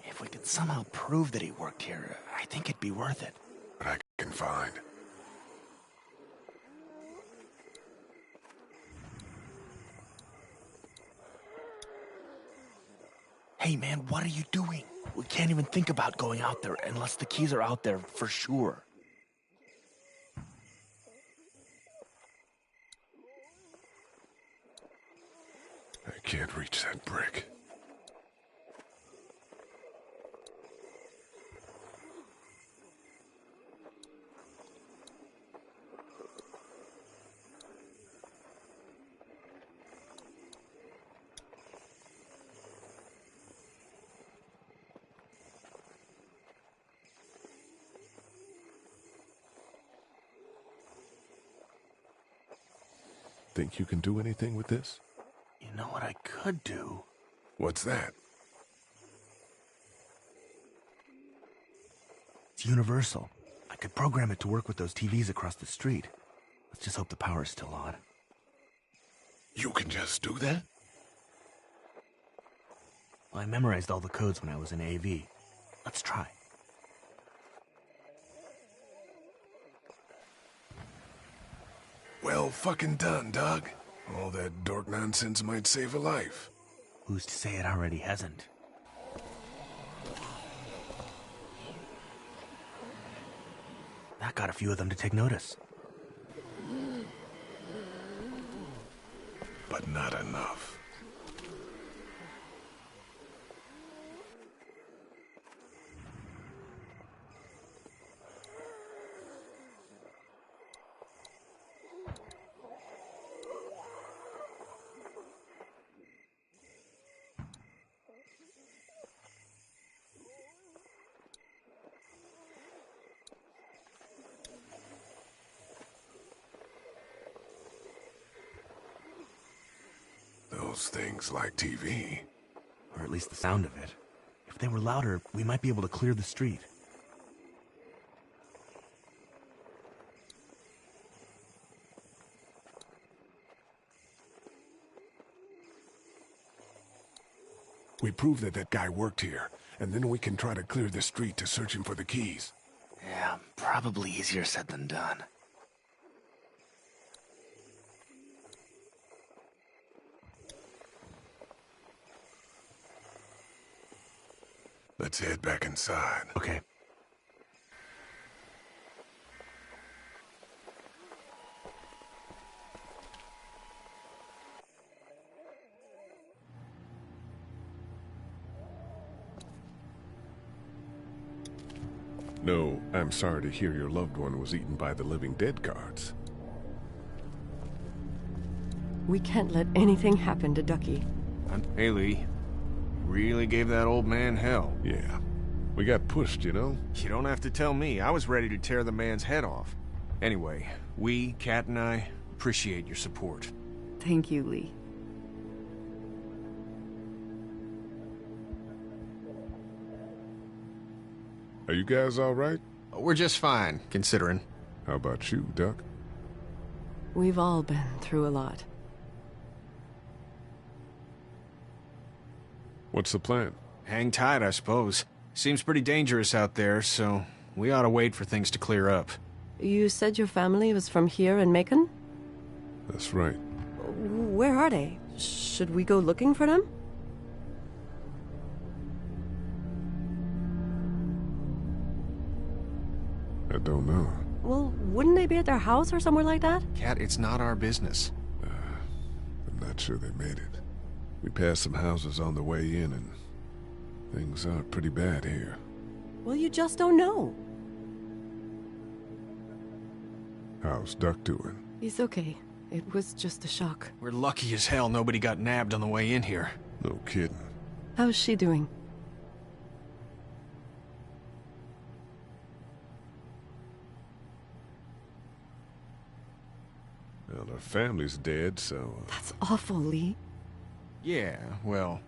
If we could somehow prove that he worked here, I think it'd be worth it. But I can find. Hey man, what are you doing? We can't even think about going out there unless the keys are out there for sure. I can't reach that brick. Think you can do anything with this? You know what I could do? What's that? It's universal. I could program it to work with those TVs across the street. Let's just hope the power's still on. You can just do that? Well, I memorized all the codes when I was in AV. Let's try. Well fucking done, Doug. All that dork nonsense might save a life. Who's to say it already hasn't? That got a few of them to take notice. But not enough. Those things like TV. Or at least the sound of it. If they were louder, we might be able to clear the street. We prove that that guy worked here, and then we can try to clear the street to search him for the keys. Yeah, probably easier said than done. Let's head back inside. Okay. No, I'm sorry to hear your loved one was eaten by the living dead guards. We can't let anything happen to Ducky. Hey, Lee. Really gave that old man hell. Yeah. We got pushed, you know? You don't have to tell me. I was ready to tear the man's head off. Anyway, we, Kat and I, appreciate your support. Thank you, Lee. Are you guys all right? We're just fine, considering. How about you, Duck? We've all been through a lot. What's the plan? Hang tight, I suppose. Seems pretty dangerous out there, so we ought to wait for things to clear up. You said your family was from here in Macon? That's right. Where are they? Should we go looking for them? I don't know. Well, wouldn't they be at their house or somewhere like that? Kat, it's not our business. I'm not sure they made it. We passed some houses on the way in, and things are pretty bad here. Well, you just don't know. How's Duck doing? He's okay. It was just a shock. We're lucky as hell nobody got nabbed on the way in here. No kidding. How's she doing? Well, her family's dead, so... That's awful, Lee. Yeah, well...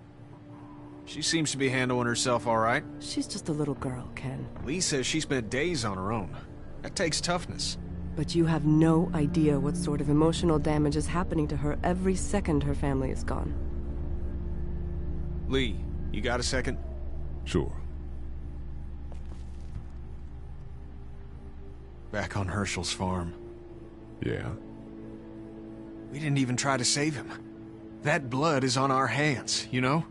She seems to be handling herself all right. She's just a little girl, Ken. Lee says she spent days on her own. That takes toughness. But you have no idea what sort of emotional damage is happening to her every second her family is gone. Lee, you got a second? Sure. back on Herschel's farm. Yeah? We didn't even try to save him. That blood is on our hands, you know?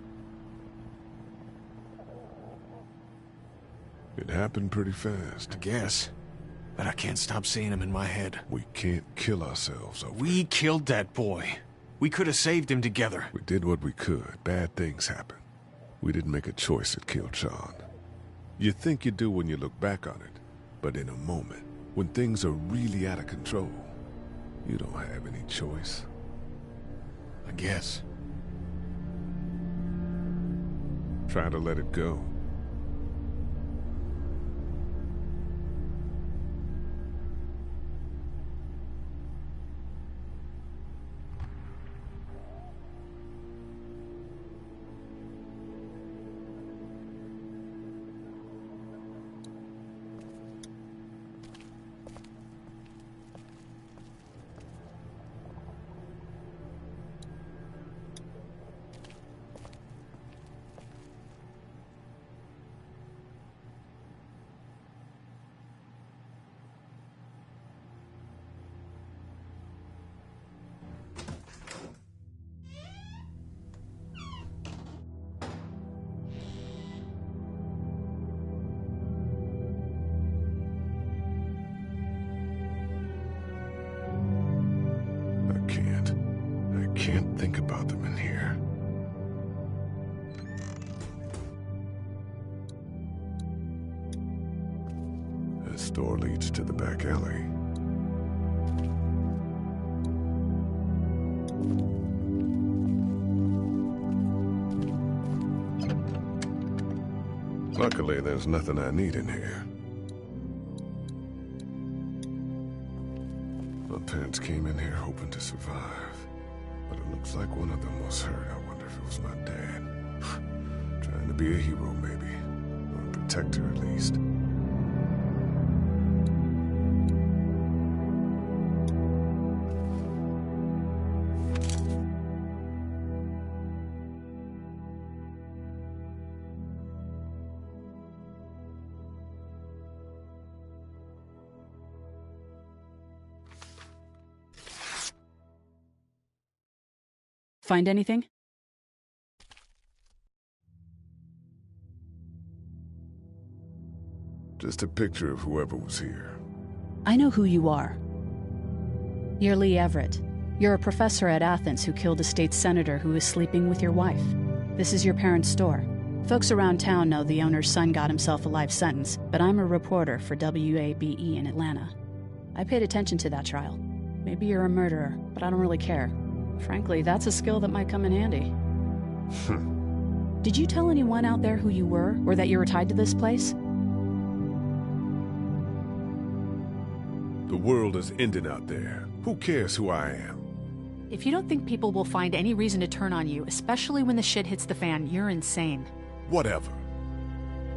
It happened pretty fast. I guess. But I can't stop seeing him in my head. We can't kill ourselves over We killed that boy. We could have saved him together. We did what we could. Bad things happen. We didn't make a choice that killed Sean. You think you do when you look back on it, but in a moment, when things are really out of control, you don't have any choice. I guess. Try to let it go. I can't think about them in here. This door leads to the back alley. Luckily, there's nothing I need in here. My parents came in here hoping to survive. But it looks like one of them was hurt. I wonder if it was my dad. Trying to be a hero, maybe. Or a protector, at least. Find anything? Just a picture of whoever was here. I know who you are. You're Lee Everett. You're a professor at Athens who killed a state senator who was sleeping with your wife. This is your parents' store. Folks around town know the owner's son got himself a life sentence, but I'm a reporter for WABE in Atlanta. I paid attention to that trial. Maybe you're a murderer, but I don't really care. Frankly, that's a skill that might come in handy. Did you tell anyone out there who you were, or that you were tied to this place? The world is ending out there. Who cares who I am? If you don't think people will find any reason to turn on you, especially when the shit hits the fan, you're insane. Whatever.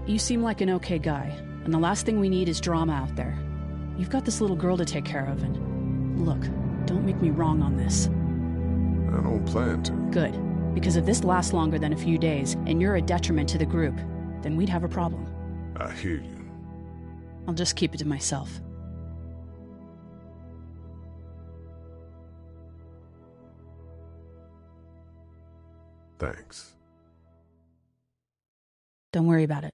You seem like an okay guy, and the last thing we need is drama out there. You've got this little girl to take care of, and look, don't make me wrong on this. I don't plan to. Good. Because if this lasts longer than a few days, and you're a detriment to the group, then we'd have a problem. I hear you. I'll just keep it to myself. Thanks. Don't worry about it.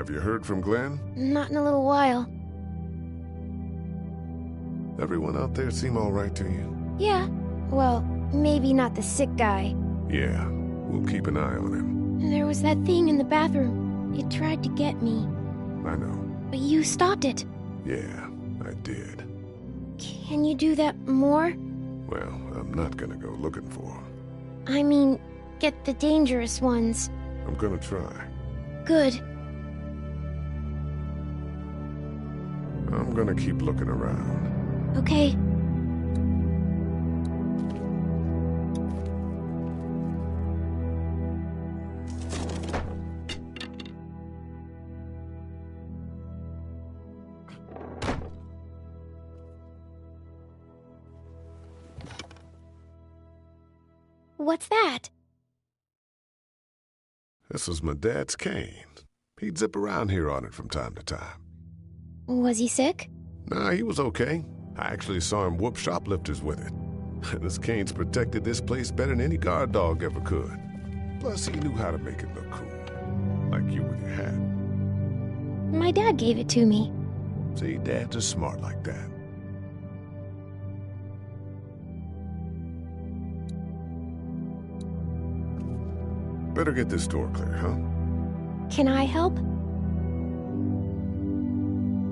Have you heard from Glenn? Not in a little while. Everyone out there seem all right to you? Yeah. Well, maybe not the sick guy. Yeah, we'll keep an eye on him. There was that thing in the bathroom. It tried to get me. I know. But you stopped it. Yeah, I did. Can you do that more? Well, I'm not gonna go looking for him. I mean, get the dangerous ones. I'm gonna try. Good. I'm gonna keep looking around. Okay. What's that? This was my dad's cane. He'd zip around here on it from time to time. Was he sick? Nah, he was okay. I actually saw him whoop shoplifters with it. This cane's protected this place better than any guard dog ever could. Plus, he knew how to make it look cool. Like you with your hat. My dad gave it to me. See, dads are smart like that. Better get this door clear, huh? Can I help?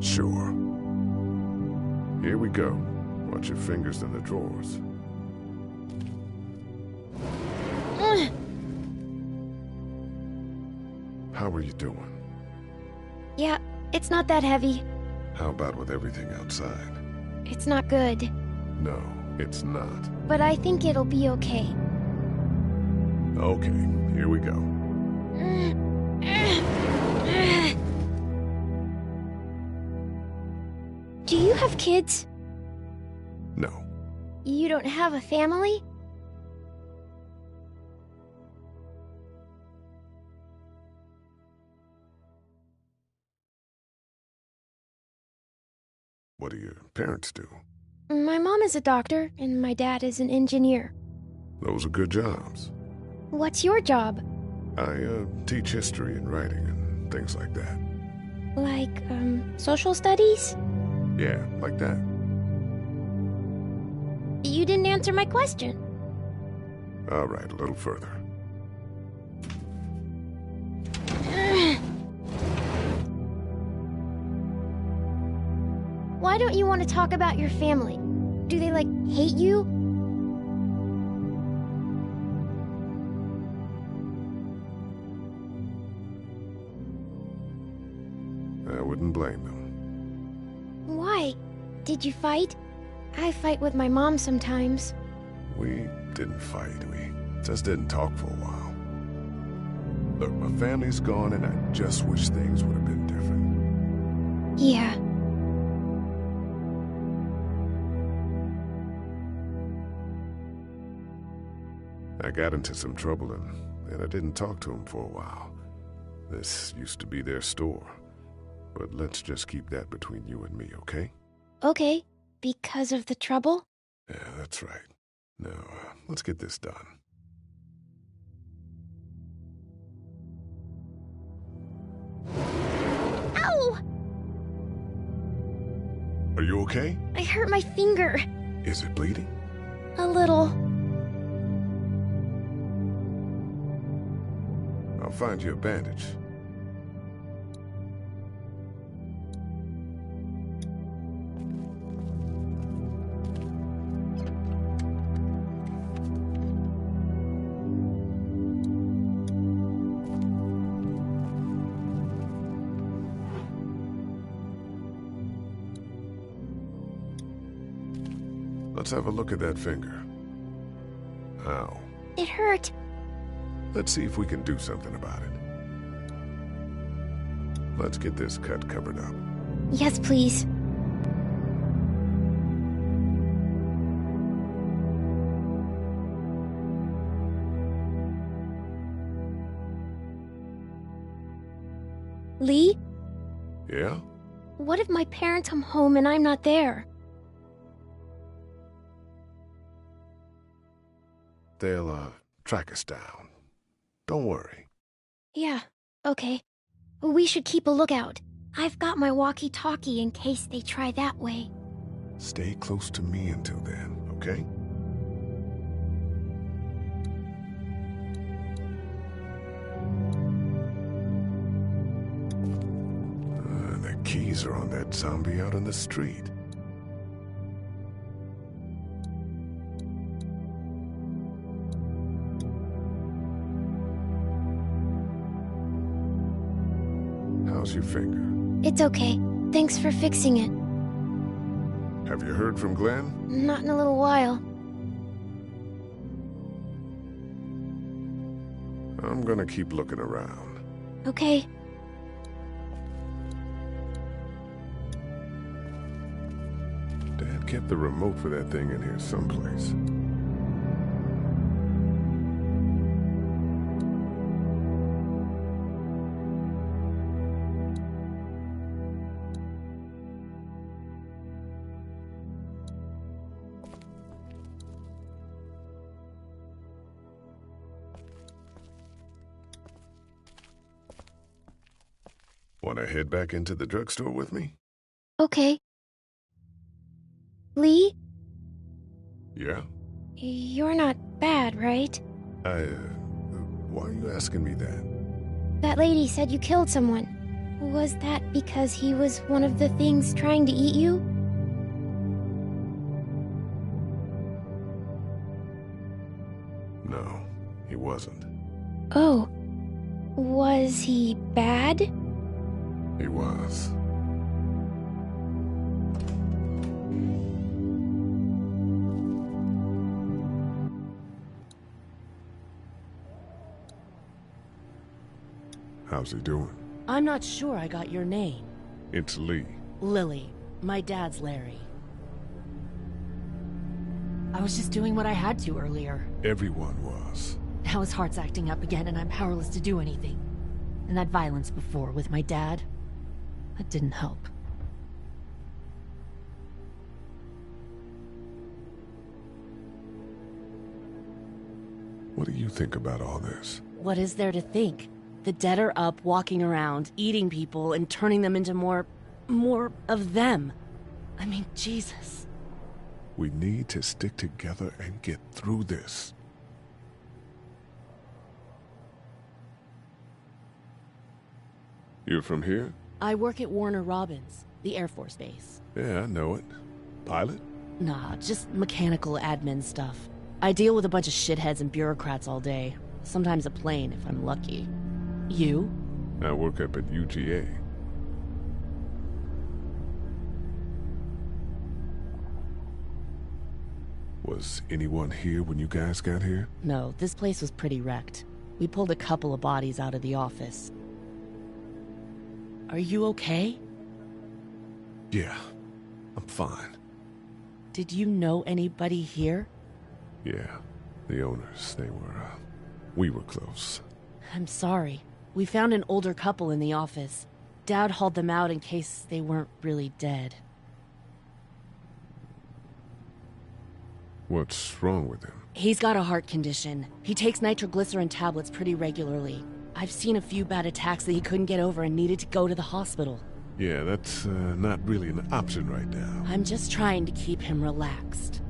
Sure. Here we go. Watch your fingers in the drawers. How are you doing? Yeah, it's not that heavy. How about with everything outside? It's not good. No, it's not. But I think it'll be okay. Okay, here we go. Do you have kids? No. You don't have a family? What do your parents do? My mom is a doctor, and my dad is an engineer. Those are good jobs. What's your job? I teach history and writing and things like that. Like, social studies? Yeah, like that. You didn't answer my question. All right, a little further. Why don't you want to talk about your family? Do they, like, hate you? I wouldn't blame them. Why? Did you fight? I fight with my mom sometimes. We didn't fight. We just didn't talk for a while. Look, my family's gone, and I just wish things would have been different. Yeah. I got into some trouble, and I didn't talk to them for a while. This used to be their store. But let's just keep that between you and me, okay? Okay. Because of the trouble? Yeah, that's right. Now, let's get this done. Ow! Are you okay? I hurt my finger. Is it bleeding? A little. I'll find you a bandage. Let's have a look at that finger. Ow. It hurt. Let's see if we can do something about it. Let's get this cut covered up. Yes, please. Lee? Yeah? What if my parents come home and I'm not there? They'll, track us down. Don't worry. Yeah, okay. We should keep a lookout. I've got my walkie-talkie in case they try that way. Stay close to me until then, okay? The keys are on that zombie out on the street. How's your finger? It's okay. Thanks for fixing it. Have you heard from Glenn? Not in a little while. I'm gonna keep looking around. Okay. Dad kept the remote for that thing in here someplace. Want to head back into the drugstore with me? Okay. Lee? Yeah? You're not bad, right? Why are you asking me that? That lady said you killed someone. Was that because he was one of the things trying to eat you? No, he wasn't. Oh. Was he bad? He was. How's he doing? I'm not sure I got your name. It's Lee. Lily. My dad's Larry. I was just doing what I had to earlier. Everyone was. Now his heart's acting up again and I'm powerless to do anything. And that violence before with my dad, that didn't help. What do you think about all this? What is there to think? The dead are up, walking around, eating people, and turning them into more of them. I mean, Jesus. We need to stick together and get through this. You're from here? I work at Warner Robins, the Air Force Base. Yeah, I know it. Pilot? Nah, just mechanical admin stuff. I deal with a bunch of shitheads and bureaucrats all day. Sometimes a plane, if I'm lucky. You? I work up at UGA. Was anyone here when you guys got here? No, this place was pretty wrecked. We pulled a couple of bodies out of the office. Are you okay? Yeah, I'm fine. Did you know anybody here? Yeah, the owners, we were close. I'm sorry. We found an older couple in the office. Dad hauled them out in case they weren't really dead. What's wrong with him? He's got a heart condition. He takes nitroglycerin tablets pretty regularly. I've seen a few bad attacks that he couldn't get over and needed to go to the hospital. Yeah, that's not really an option right now. I'm just trying to keep him relaxed.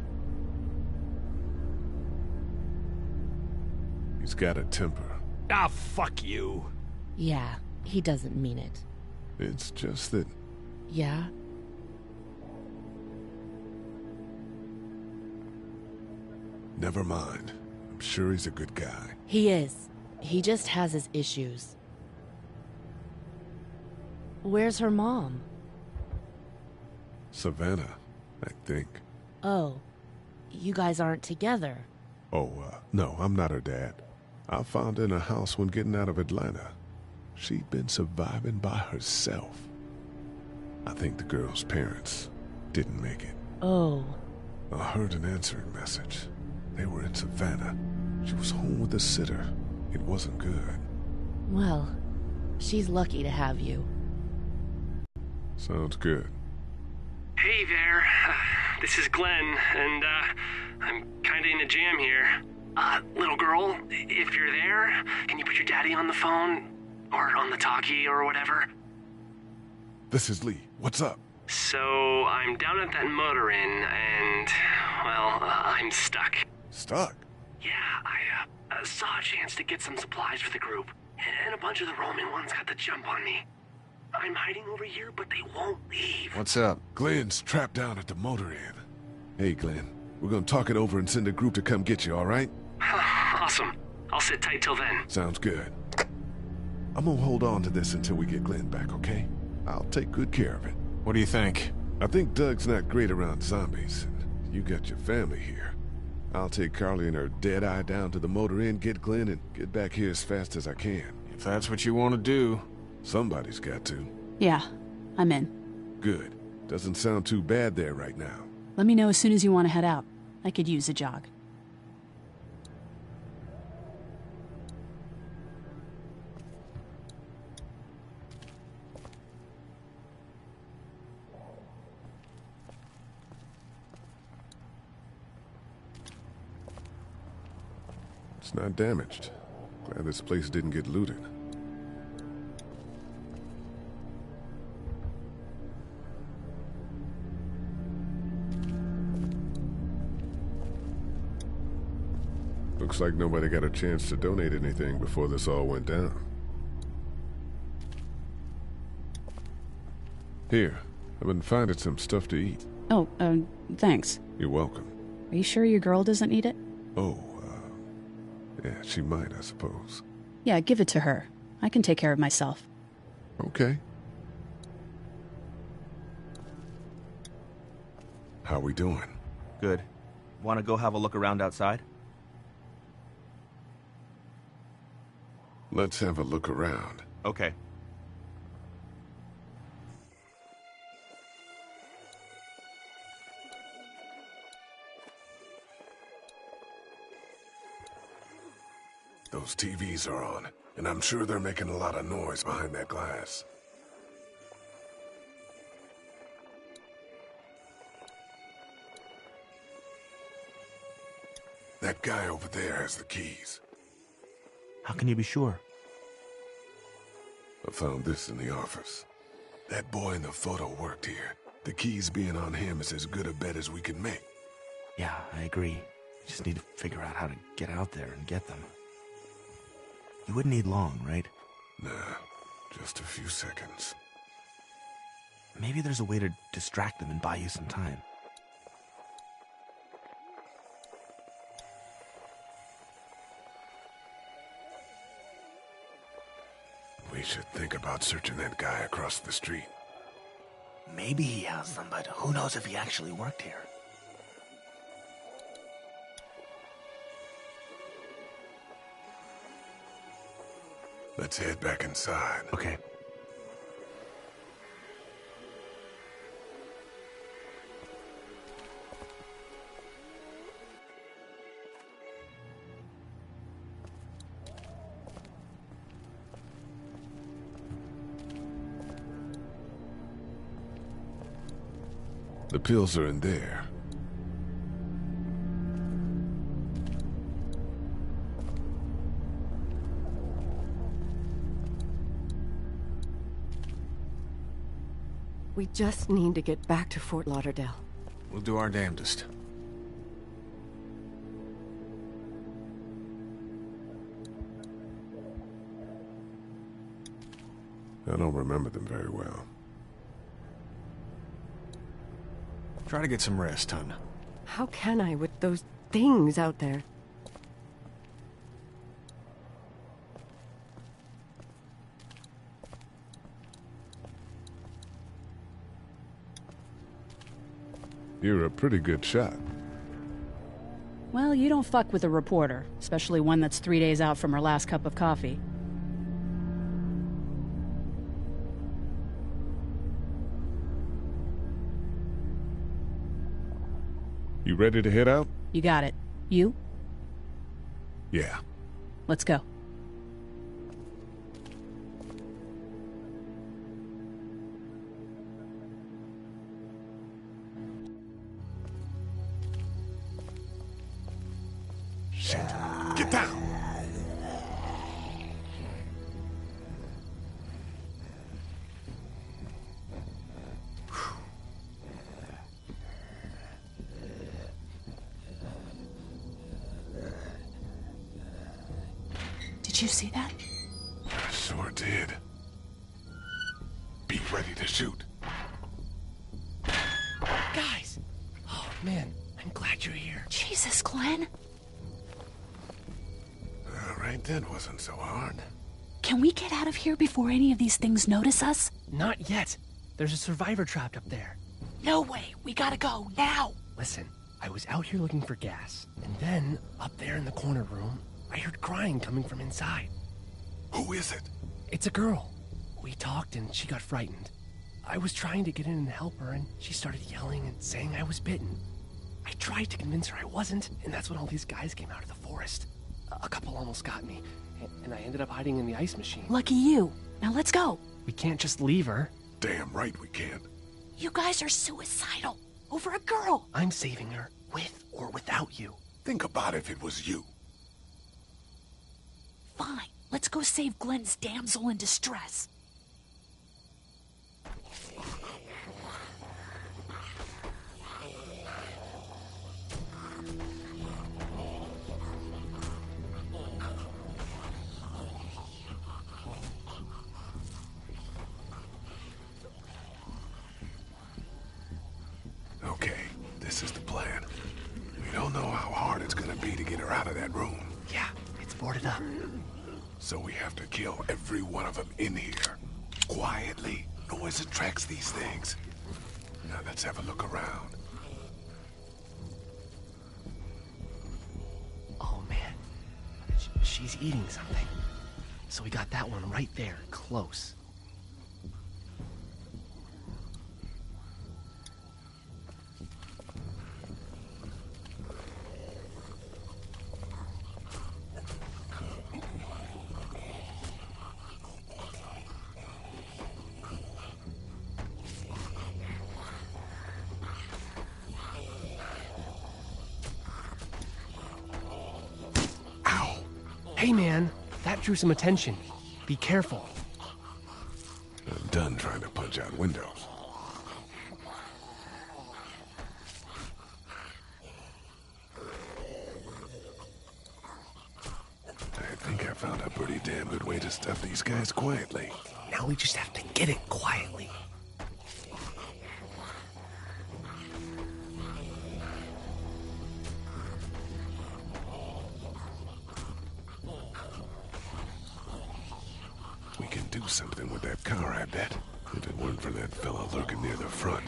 He's got a temper. Ah, fuck you. Yeah, he doesn't mean it. It's just that... Yeah? Never mind. I'm sure he's a good guy. He is. He just has his issues. Where's her mom? Savannah, I think. Oh, you guys aren't together. Oh, no, I'm not her dad. I found her in a house when getting out of Atlanta. She'd been surviving by herself. I think the girl's parents didn't make it. Oh. I heard an answering message. They were in Savannah. She was home with a sitter. It wasn't good. Well, she's lucky to have you. Sounds good. Hey there. This is Glenn, and, I'm kinda in a jam here. Little girl, if you're there, can you put your daddy on the phone? Or on the talkie or whatever? This is Lee. What's up? So, I'm down at that motor inn, and, well, I'm stuck. Stuck? Yeah, I saw a chance to get some supplies for the group, and a bunch of the Roman ones got the jump on me. I'm hiding over here, but they won't leave. What's up? Glenn's trapped down at the motor inn. Hey, Glenn, we're gonna talk it over and send a group to come get you, all right? Awesome. I'll sit tight till then. Sounds good. I'm gonna hold on to this until we get Glenn back, okay? I'll take good care of it. What do you think? I think Doug's not great around zombies. You got your family here. I'll take Carly and her dead eye down to the motor inn, get Glenn, and get back here as fast as I can. If that's what you want to do. Somebody's got to. Yeah, I'm in. Good. Doesn't sound too bad there right now. Let me know as soon as you want to head out. I could use a jog. It's not damaged. Glad this place didn't get looted. Looks like nobody got a chance to donate anything before this all went down. Here, I've been finding some stuff to eat. Oh, thanks. You're welcome. Are you sure your girl doesn't need it? Oh, yeah, she might, I suppose. Yeah, give it to her. I can take care of myself. Okay. How we doing? Good. Want to go have a look around outside? Let's have a look around. Okay. Those TVs are on, and I'm sure they're making a lot of noise behind that glass. That guy over there has the keys. How can you be sure? I found this in the office. That boy in the photo worked here. The keys being on him is as good a bet as we can make. Yeah, I agree. We just need to figure out how to get out there and get them. You wouldn't need long, right? Nah, just a few seconds. Maybe there's a way to distract them and buy you some time. We should think about searching that guy across the street. Maybe he has them, but who knows if he actually worked here. Let's head back inside. Okay. The pills are in there. We just need to get back to Fort Lauderdale. We'll do our damnedest. I don't remember them very well. Try to get some rest, hon. How can I with those things out there? You're a pretty good shot. Well, you don't fuck with a reporter, especially one that's 3 days out from her last cup of coffee. You ready to head out? You got it. You? Yeah. Let's go. Shit. Get down! Did you see that? I sure did. Be ready to shoot. Guys! Oh, man, I'm glad you're here. Jesus, Glenn. All right, that wasn't so hard. Can we get out of here before any of these things notice us? Not yet. There's a survivor trapped up there. No way. We gotta go, now. Listen, I was out here looking for gas, and then, up there in the corner room, I heard crying coming from inside. Who is it? It's a girl. We talked and she got frightened. I was trying to get in and help her, and she started yelling and saying I was bitten. I tried to convince her I wasn't, and that's when all these guys came out of the forest. A couple almost got me, and I ended up hiding in the ice machine. Lucky you. Now let's go. We can't just leave her. Damn right we can't. You guys are suicidal. Over a girl. I'm saving her, with or without you. Think about if it was you. Fine. Let's go save Glenn's damsel in distress. that room? Yeah, it's boarded up. So we have to kill every one of them in here. Quietly. Noise attracts these things. Now let's have a look around. Oh, man. She's eating something. So we got that one right there, close. Hey, man, that drew some attention. Be careful. I'm done trying to punch out windows. I think I found a pretty damn good way to stuff these guys quietly. Now we just have to get it quietly. We can do something with that car, I bet. If it weren't for that fella lurking near the front.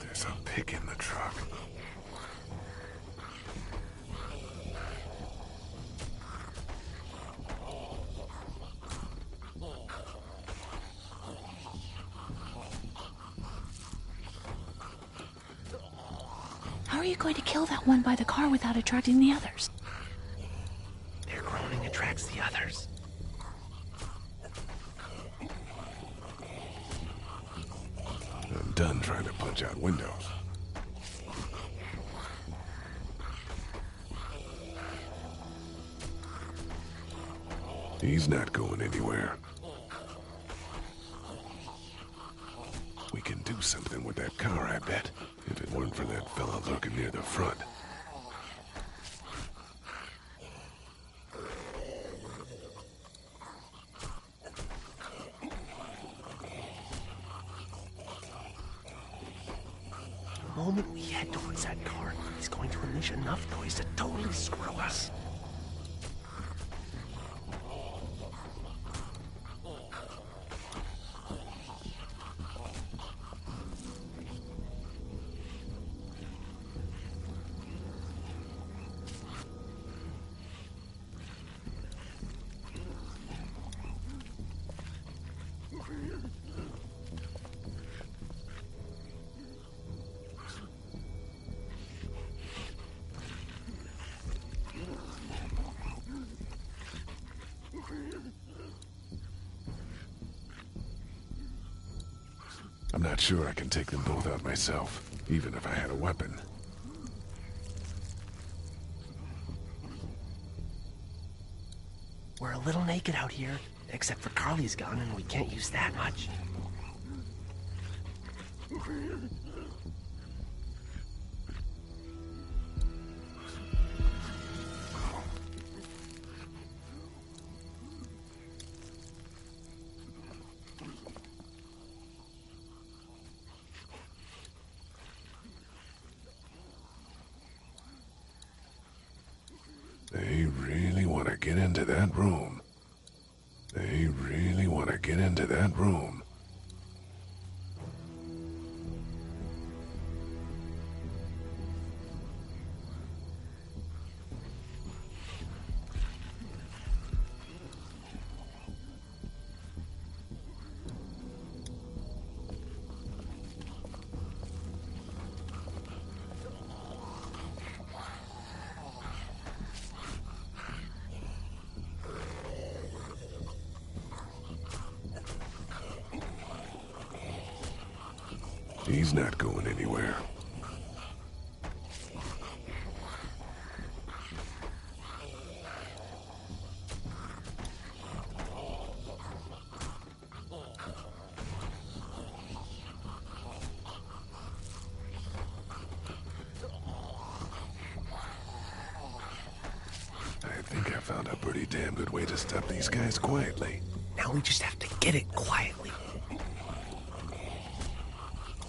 There's a pick in the truck. How are you going to kill that one by the car without attracting the others? Their groaning attracts the others. I'm done trying to punch out windows. He's not going anywhere. We can do something with that car, I bet. If it weren't for that fella lurking near the front. The moment we head towards that car, he's going to unleash enough noise to totally screw us. I'm not sure I can take them both out myself, even if I had a weapon. We're a little naked out here, except for Carly's gun, and we can't use that much. They really want to get into that room. They really want to get into that room. He's not going anywhere. I think I found a pretty damn good way way to stop these guys quietly. Now we just have to get it quietly.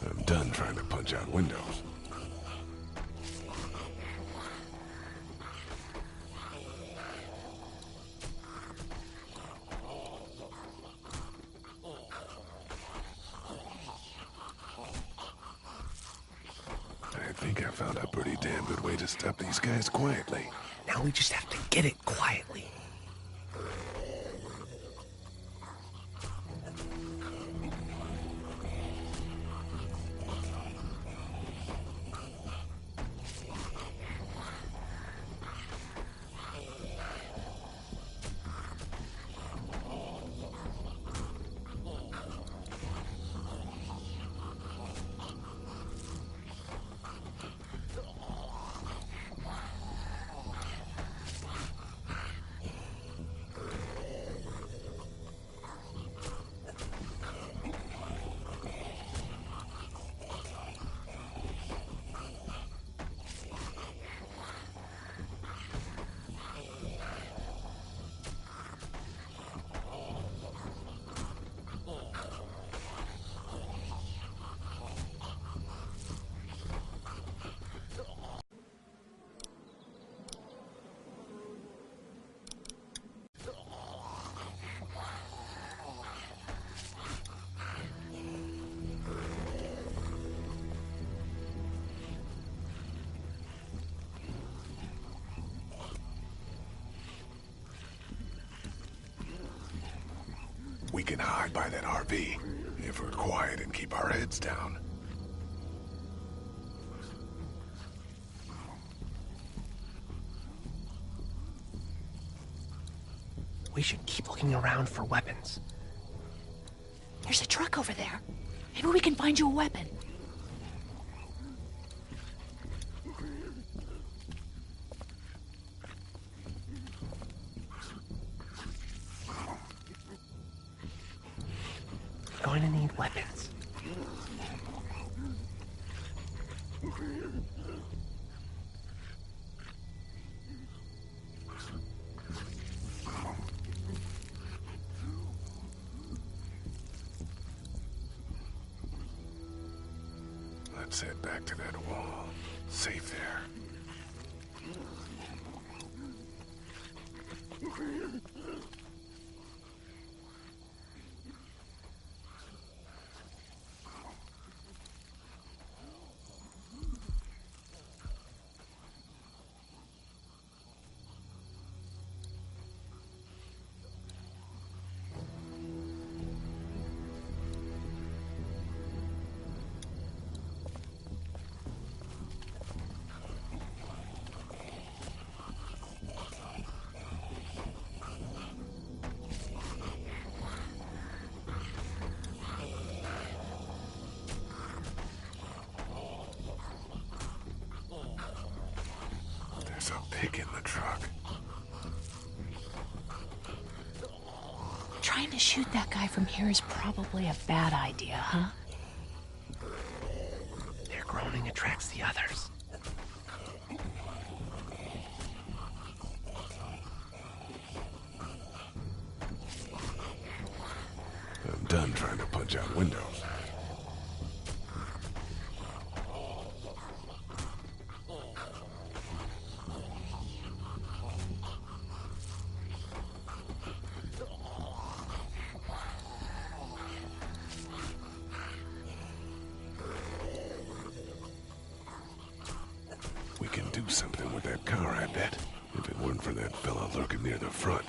I'm done trying to punch out windows. I think I found a pretty damn good way to stop these guys quietly. Now we just have to get it quietly. We can hide by that RV, if we're quiet and keep our heads down. We should keep looking around for weapons. There's a truck over there. Maybe we can find you a weapon. We're going to need weapons. Let's head back to that wall. Safe there. There's a pig in the truck. Trying to shoot that guy from here is probably a bad idea, huh? Their groaning attracts the others. I'm done trying to punch out windows. We can do something with that car, I bet. If it weren't for that fella lurking near the front.